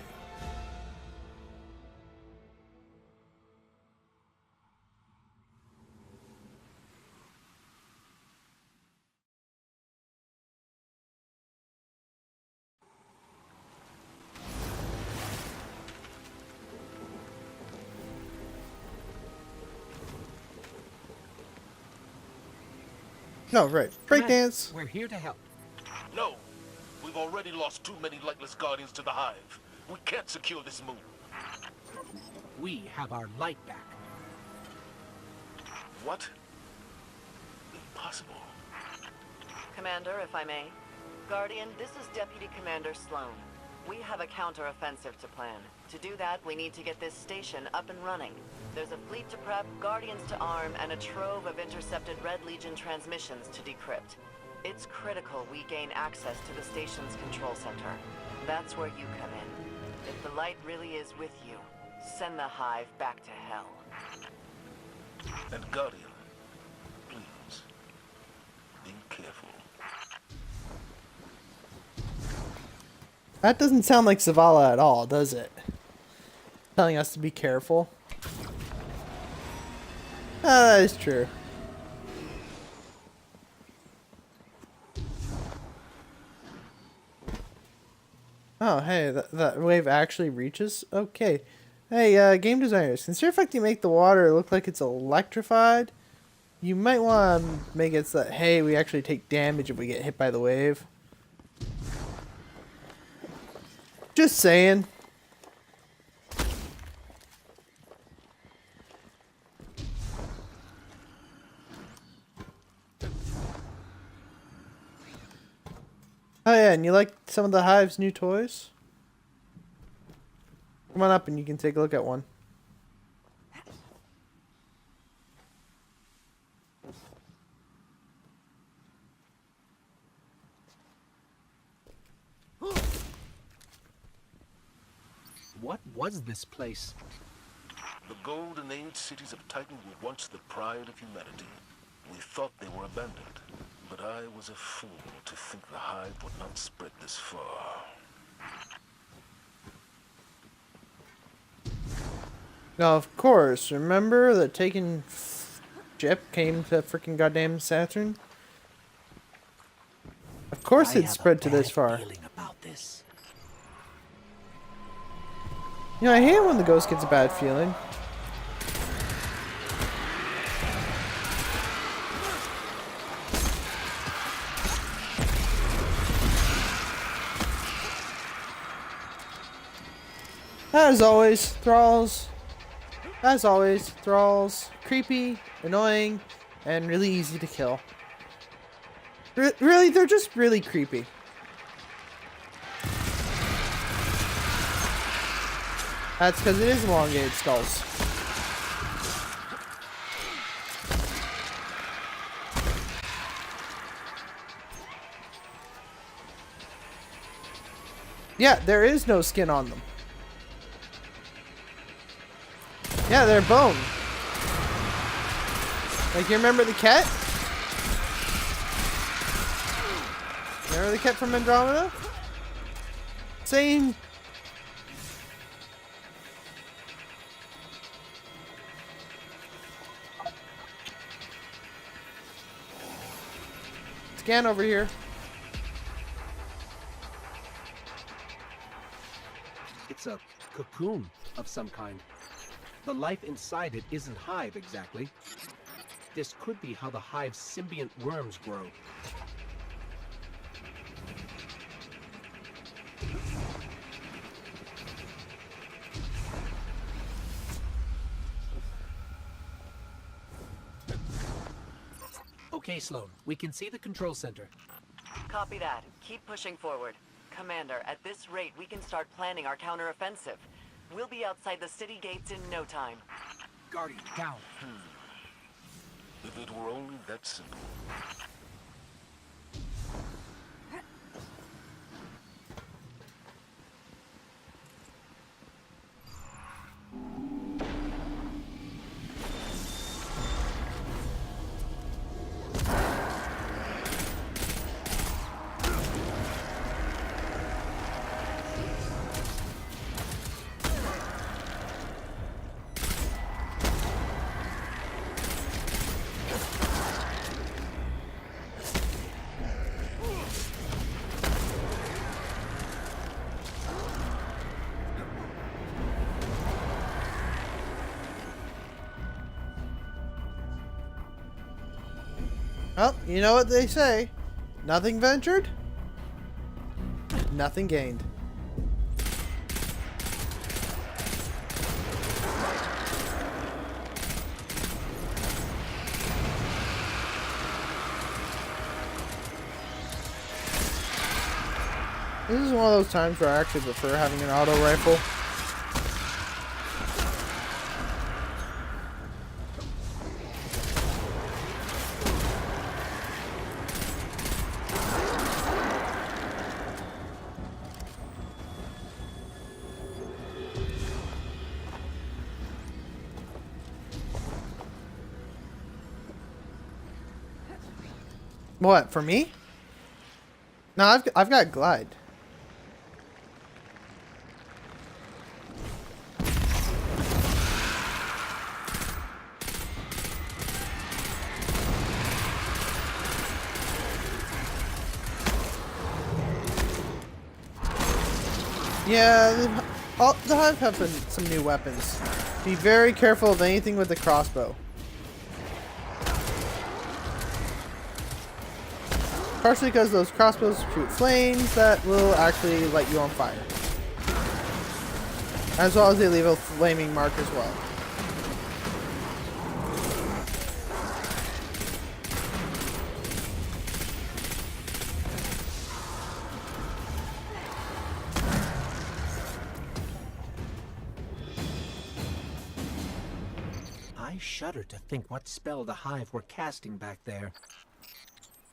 A: No, right. Breakdance.
D: We're here to help.
F: No! We've already lost too many lightless Guardians to the Hive. We can't secure this move.
D: We have our light back.
F: What? Impossible.
B: Commander, if I may. Guardian, this is Deputy Commander Sloan. We have a counter-offensive to plan. To do that, we need to get this station up and running. There's a fleet to prep, Guardians to arm, and a trove of intercepted Red Legion transmissions to decrypt. It's critical we gain access to the station's control center. That's where you come in. If the light really is with you, send the Hive back to hell.
F: And Guardian, please, be careful.
A: That doesn't sound like Zavala at all, does it? Telling us to be careful. That is true. Oh, hey, that wave actually reaches? Okay. Hey, game designers, consider if you make the water look like it's electrified. You might want to make it so that, hey, we actually take damage if we get hit by the wave. Just saying. Oh yeah, and you like some of the Hive's new toys? Come on up and you can take a look at one.
D: What was this place?
F: The Golden Age cities of Titan were once the pride of humanity. We thought they were abandoned, but I was a fool to think the Hive would not spread this far.
A: Now, of course, remember that taking ship came to freaking goddamn Saturn? Of course it spread to this far.
D: About this.
A: You know, I hate it when the ghost gets a bad feeling. As always, thralls. As always, thralls. Creepy, annoying, and really easy to kill. Really, they're just really creepy. That's because it is elongated skulls. Yeah, there is no skin on them. Yeah, they're bone. Like, you remember the cat? Remember the cat from Andromeda? Same. Scan over here.
D: It's a cocoon of some kind. The life inside it isn't hive exactly. This could be how the hive's symbiont worms grow. Okay, Sloan, we can see the control center.
J: Copy that. Keep pushing forward. Commander, at this rate, we can start planning our counteroffensive. We'll be outside the city gates in no time.
D: Guardian, down.
F: If it were only that simple.
A: Well, you know what they say. Nothing ventured, nothing gained. This is one of those times where I actually prefer having an auto rifle. What, for me? No, I've got glide. Yeah, the Hive have some new weapons. Be very careful of anything with the crossbow. Partially because those crossbows shoot flames that will actually light you on fire. As well as they leave a flaming mark as well.
D: I shudder to think what spell the Hive were casting back there.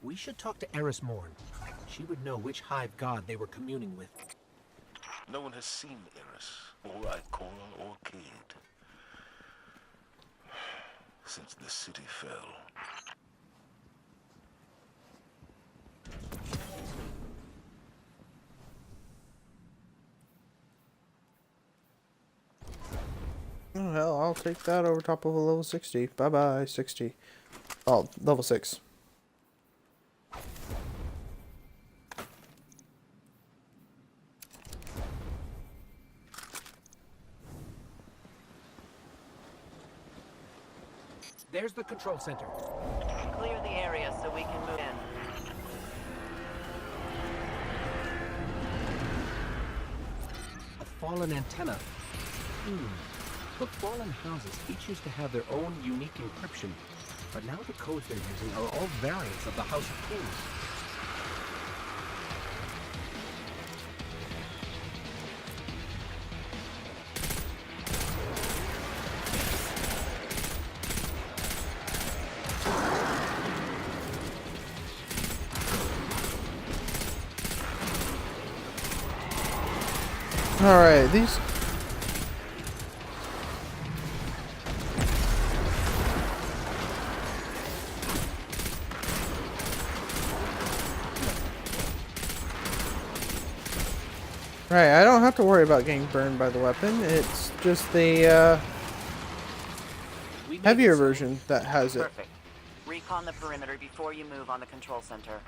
D: We should talk to Eris Morn. She would know which Hive god they were communing with.
F: No one has seen Eris, or Ikora, or Cade, since the city fell.
A: Oh hell, I'll take that over top of a level 60. Bye bye, 60. Oh, level 6.
D: There's the control center.
J: Clear the area so we can move in.
D: A fallen antenna. The fallen houses each used to have their own unique encryption, but now the codes they're using are all variants of the House of Kings.
A: Alright, these... Right, I don't have to worry about getting burned by the weapon. It's just the heavier version that has it.
J: Perfect. Recon the perimeter before you move on the control center.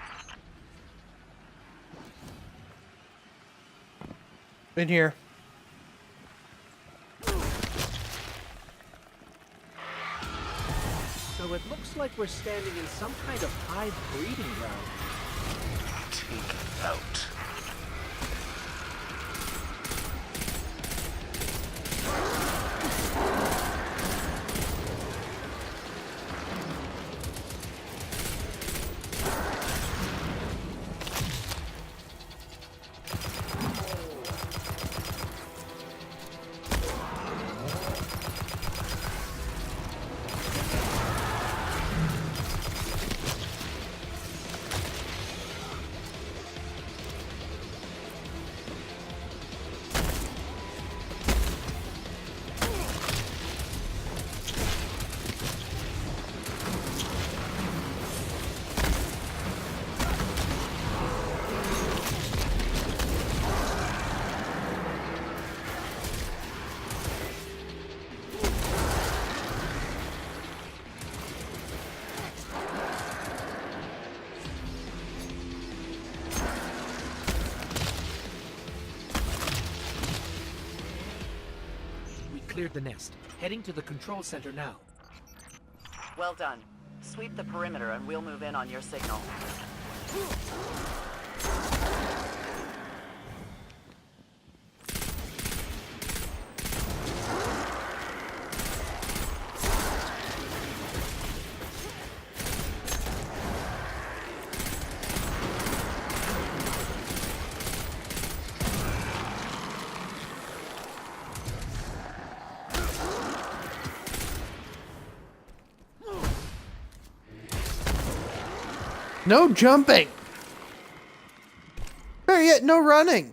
A: In here.
D: So it looks like we're standing in some kind of hive breeding ground.
E: Take it out.
D: Cleared the nest. Heading to the control center now.
J: Well done. Sweep the perimeter and we'll move in on your signal.
A: No jumping! Better yet, no running!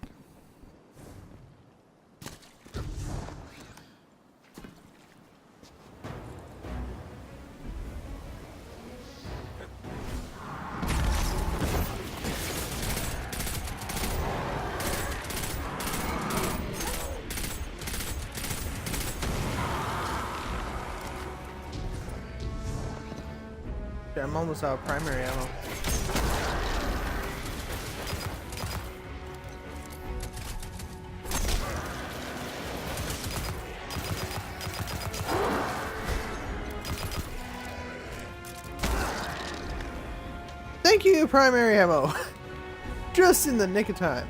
A: Yeah, I'm almost out of primary ammo. Thank you, primary ammo. Just in the nick of time.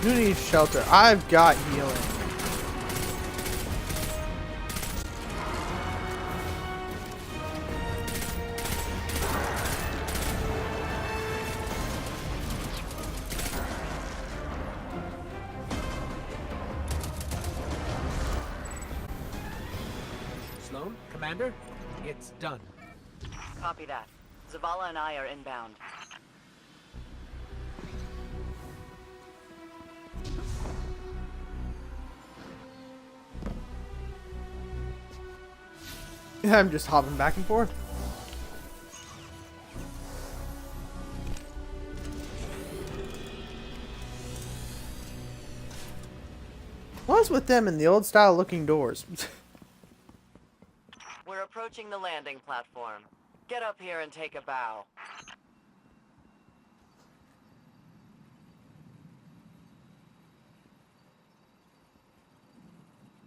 A: Who needs shelter? I've got healing.
D: Sloan, Commander, it's done.
J: Copy that. Zavala and I are inbound.
A: I'm just hopping back and forth. What's with them and the old style looking doors?
J: We're approaching the landing platform. Get up here and take a bow.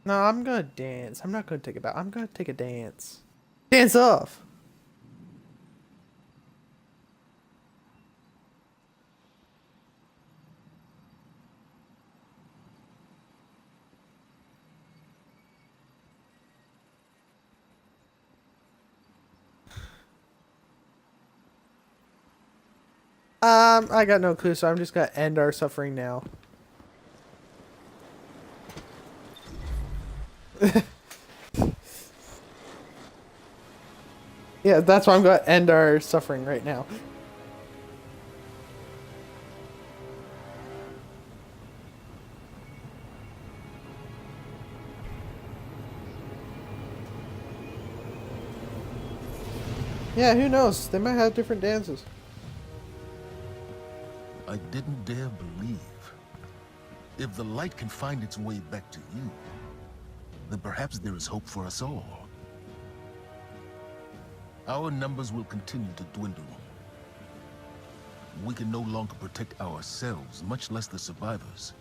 A: No, I'm gonna dance. I'm not gonna take a bow. I'm gonna take a dance. Dance off! I got no clue, so I'm just gonna end our suffering now. Yeah, that's why I'm gonna end our suffering right now. Yeah, who knows? They might have different dances.
F: I didn't dare believe. If the light can find its way back to you, then perhaps there is hope for us all. Our numbers will continue to dwindle. We can no longer protect ourselves, much less the survivors.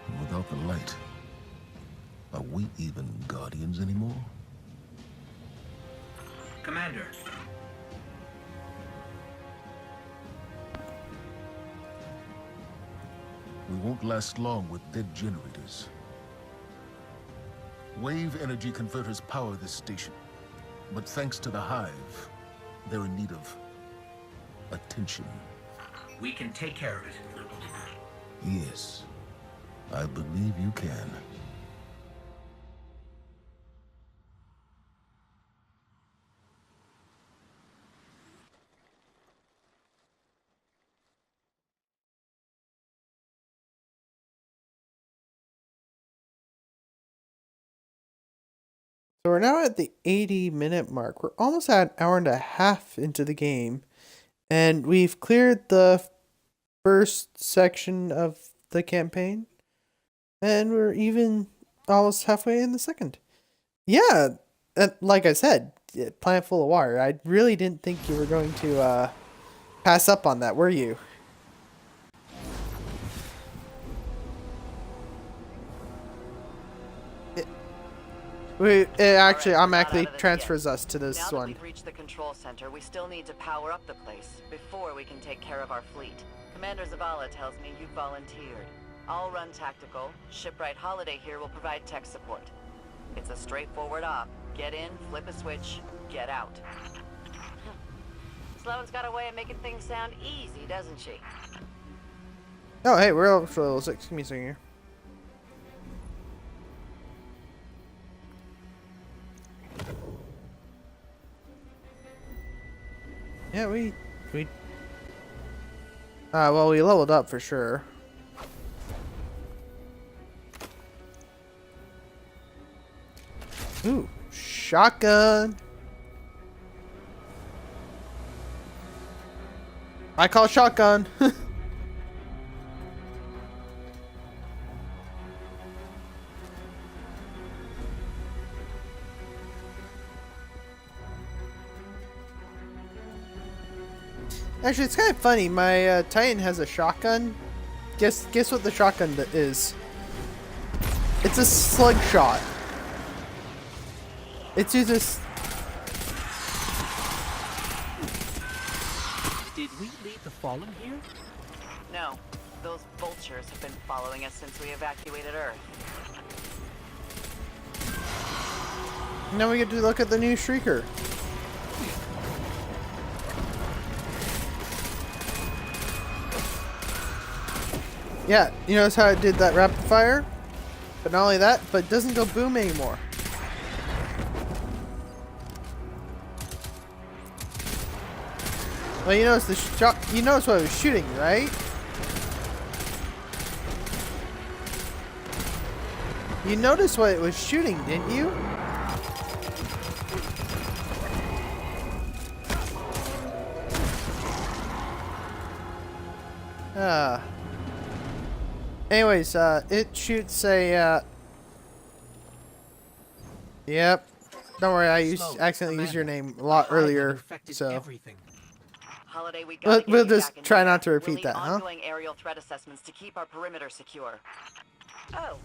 F: And without the light, are we even guardians anymore?
D: Commander.
F: We won't last long with dead generators. Wave energy converters power this station. But thanks to the Hive, they're in need of attention.
D: We can take care of it.
F: Yes, I believe you can.
A: So we're now at the 80-minute mark. We're almost at an hour and a half into the game. And we've cleared the first section of the campaign. And we're even almost halfway in the second. Yeah, like I said, Planet Full of Water. I really didn't think you were going to pass up on that, were you? It actually automatically transfers us to this
J: now that
A: one.
J: we've reached the control center, we still need to power up the place before we can take care of our fleet. Commander Zavala tells me you volunteered. I'll run tactical. Shipwright Holiday here will provide tech support. It's a straightforward op. Get in, flip a switch, get out. Sloane's got a way of making things sound easy, doesn't she?
A: Oh, hey, we're over for level 6. Give me a second here. Yeah, well, we leveled up for sure. Ooh, shotgun. I call shotgun. Actually, it's kind of funny. My Titan has a shotgun. Guess what the shotgun is? It's a slug shot. It's either.
D: Did we leave the Fallen here?
J: No. Those vultures have been following us since we evacuated Earth.
A: Now we get to look at the new Shrieker. Yeah, you notice how it did that rapid fire? But not only that, but it doesn't go boom anymore. Well, you notice the shot. You notice what I was shooting, right? You noticed what it was shooting, didn't you? Anyways, it shoots a, Yep. Don't worry, accidentally used your name a lot earlier, so...
J: Everything. Holiday, we gotta
A: We'll
J: get you
A: just
J: back in
A: try
J: the
A: not
J: air.
A: to repeat
J: We'll need
A: that, huh?
J: ongoing aerial threat assessments to keep our perimeter secure. Oh,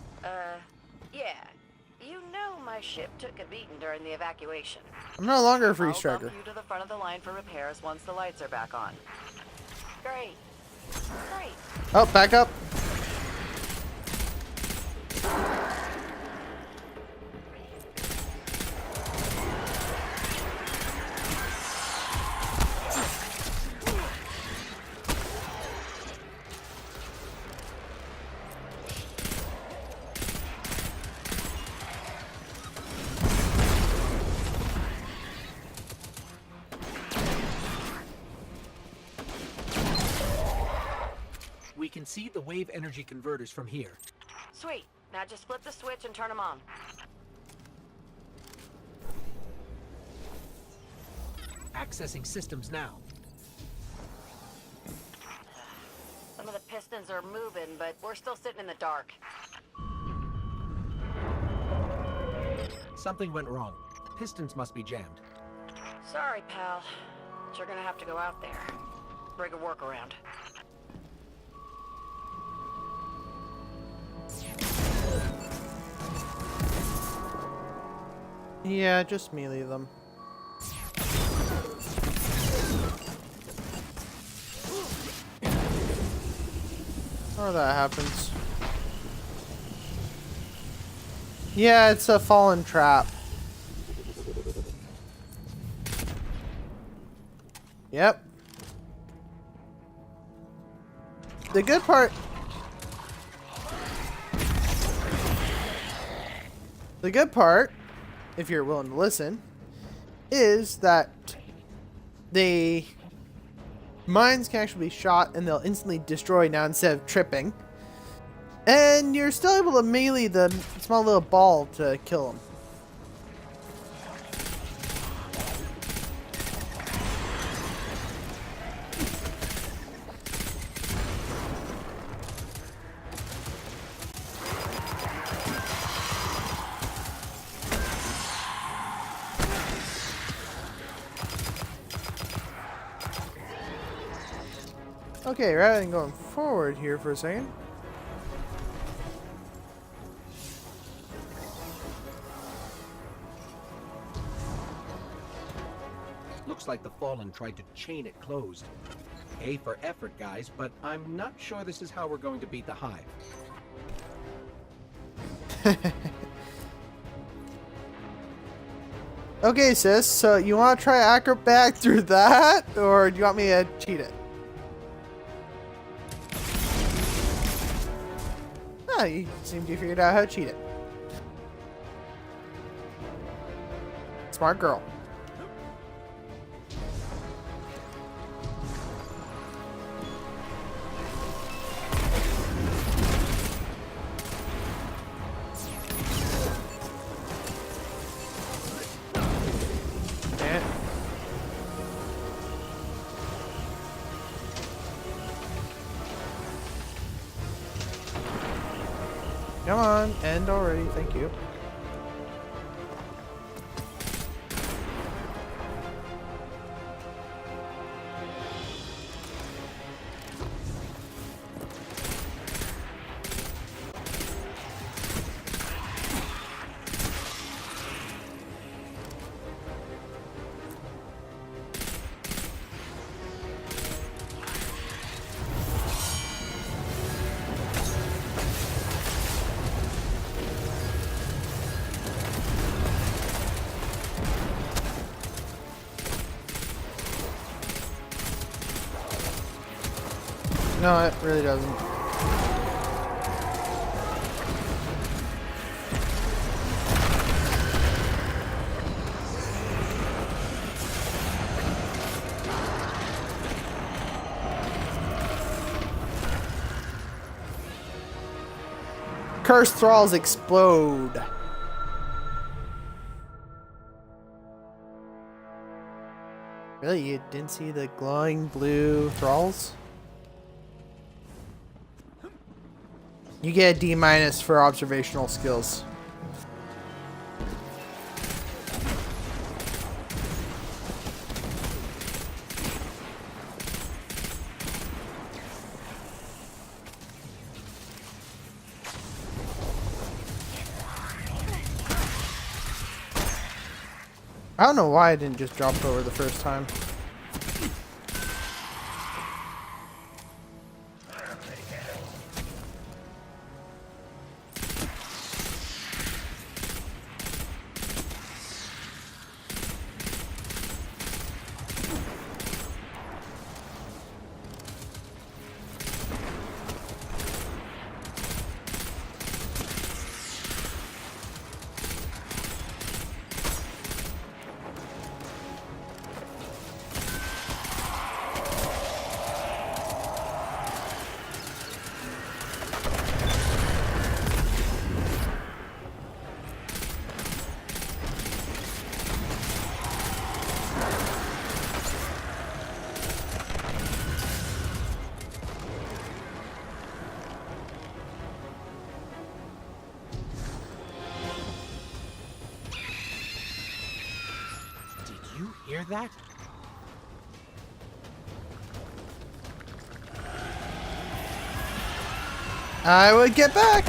J: yeah. You know my ship took a beating during the evacuation.
A: I'm no longer a free
J: I'll
A: striker.
J: bump you to the front of the line for repairs once the lights are back on. Great. Great.
A: Oh, back up.
D: We can see the wave energy converters from here.
J: Sweet. Now just flip the switch and turn them on.
D: Accessing systems now.
J: Some of the pistons are moving, but we're still sitting in the dark.
D: Something went wrong. Pistons must be jammed.
J: Sorry, pal. But you're gonna have to go out there. Bring a workaround.
A: Yeah, just melee them. Oh, that happens. Yeah, it's a fallen trap. Yep. The good part... The good part, if you're willing to listen, is that the mines can actually be shot and they'll instantly destroy now instead of tripping. And you're still able to melee the small little ball to kill them. Okay, rather than going forward here for a second.
D: Looks like the Fallen tried to chain it closed. A for effort, guys, but I'm not sure this is how we're going to beat the Hive.
A: Okay, sis, so you want to try acrobat through that, or do you want me to cheat it? Ah, you seem to figured out how to cheat it. Smart girl. Come on, end already, thank you. No, it really doesn't. Cursed thralls explode. Really, you didn't see the glowing blue thralls? You get a D- for observational skills. I don't know why I didn't just jump over the first time.
D: You hear that?
A: I would get back.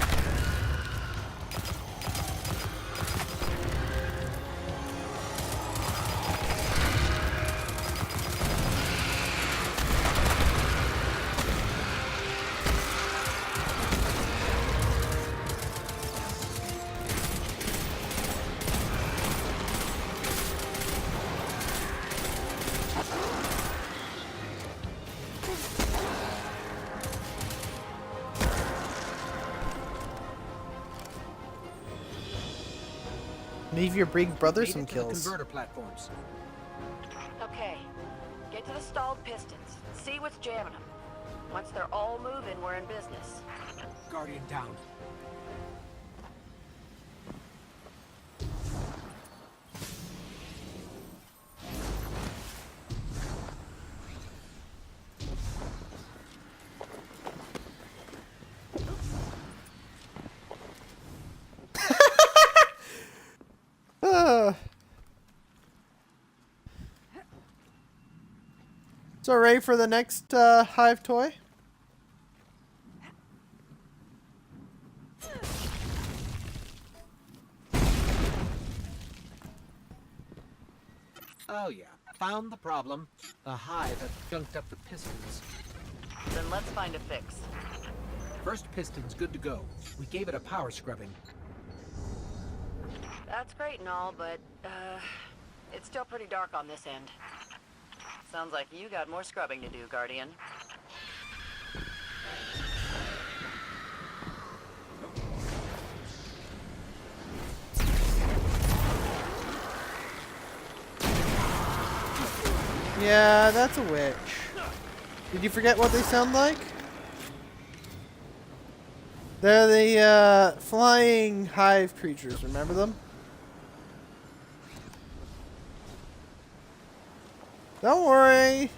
A: Leave your big brother
D: Made
A: some
D: it to the
A: kills.
D: converter platforms.
J: Okay, get to the stalled pistons. See what's jamming them. Once they're all moving, we're in business.
D: Guardian down.
A: So ready for the next hive toy?
D: Oh yeah, found the problem. The hive had junked up the pistons.
J: Then let's find a fix.
D: First piston's good to go. We gave it a power scrubbing.
J: That's great and all, but, it's still pretty dark on this end. Sounds like you got more scrubbing to do, Guardian.
A: Yeah, that's a witch. Did you forget what they sound like? They're the flying hive creatures, remember them? Don't worry.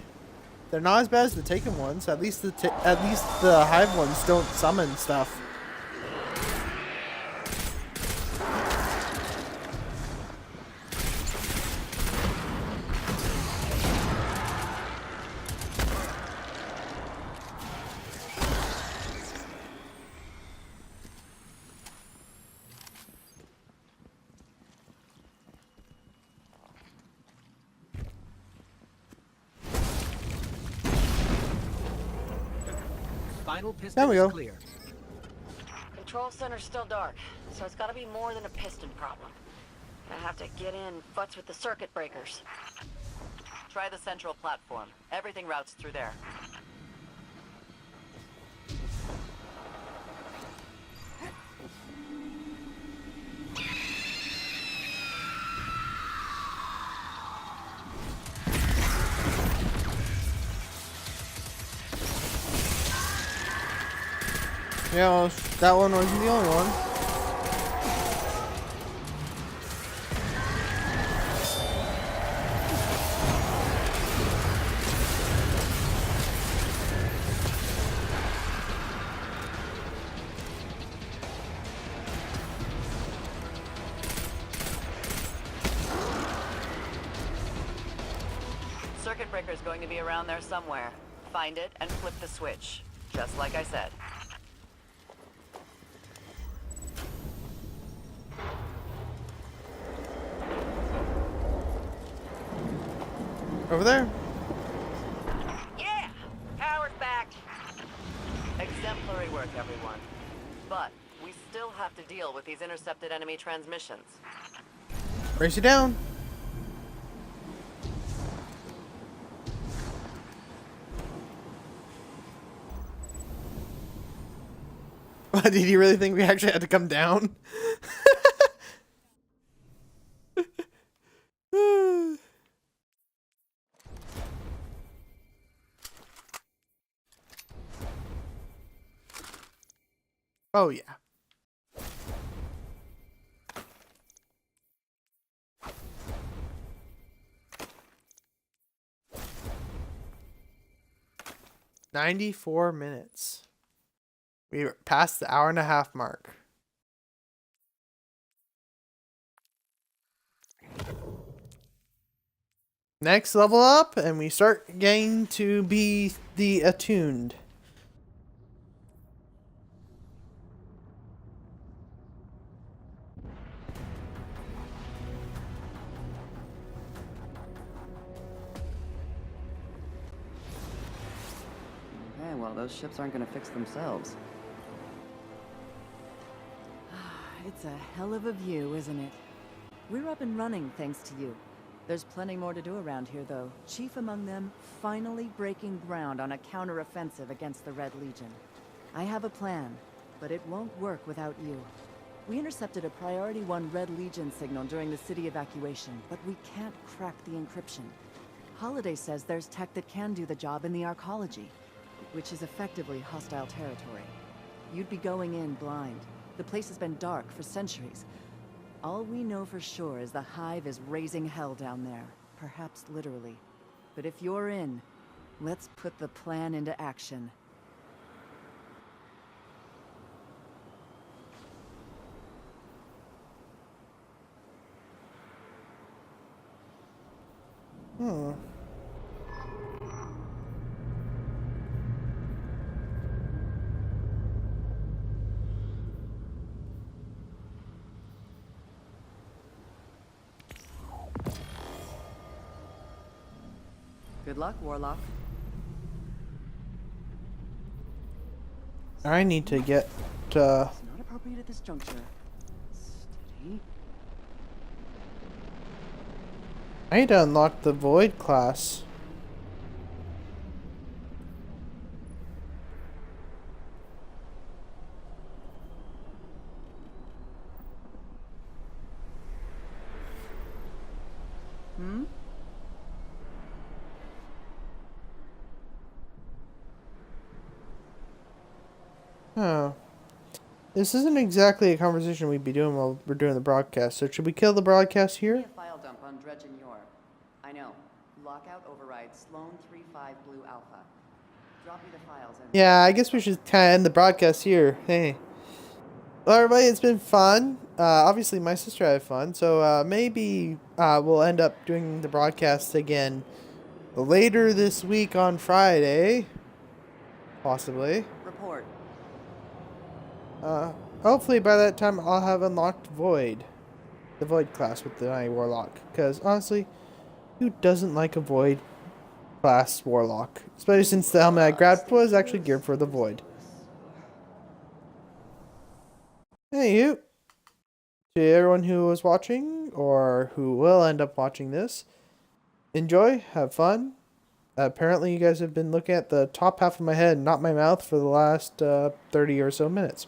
A: They're not as bad as the taken ones. At least the hive ones don't summon stuff.
D: Final piston
A: There we
D: is
A: go.
D: clear.
J: Control center's still dark, so it's gotta be more than a piston problem. I have to get in, futz with the circuit breakers. Try the central platform. Everything routes through there.
A: Yeah, well, that one wasn't the only one.
J: Circuit breaker is going to be around there somewhere. Find it and flip the switch. Just like I said.
A: Over there.
J: Yeah! Power's back! Exemplary work, everyone. But we still have to deal with these intercepted enemy transmissions.
A: Race you down. Did you really think we actually had to come down? Oh, yeah. "94 minutes. We passed the hour and a half mark. Next, level up, and we start getting to be the attuned.
J: Okay, well, those ships aren't gonna fix themselves. It's a hell of a view, isn't it? We're up and running thanks to you. There's plenty more to do around here, though. Chief among them, finally breaking ground on a counteroffensive against the Red Legion. I have a plan, but it won't work without you. We intercepted a Priority 1 Red Legion signal during the city evacuation, but we can't crack the encryption. Holiday says there's tech that can do the job in the arcology, which is effectively hostile territory. You'd be going in blind. The place has been dark for centuries. All we know for sure is the Hive is raising hell down there, perhaps literally. But if you're in, let's put the plan into action. Good luck, Warlock.
A: I need to get
J: It's not appropriate at this juncture. Steady.
A: I need to unlock the Void class. Oh. This isn't exactly a conversation we'd be doing while we're doing the broadcast, so should we kill the broadcast here?
J: A file dump on Dredge and Yor. I know. Lockout override Sloan 35 Blue Alpha. Drop me the files and...
A: Yeah, I guess we should kind of end the broadcast here. Hey. Well, everybody, it's been fun. Obviously, my sister had fun, so maybe we'll end up doing the broadcast again later this week on Friday. Possibly.
J: Report.
A: Hopefully by that time I'll have unlocked Void. The Void class with the Night Warlock. Because, honestly, who doesn't like a Void class Warlock? Especially since the helmet I grabbed was actually geared for the Void. Anywho, to everyone who was watching, or who will end up watching this, enjoy, have fun. Apparently you guys have been looking at the top half of my head, not my mouth, for the last 30 or so minutes.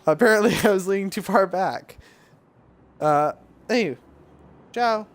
A: Apparently I was leaning too far back. Anywho, ciao.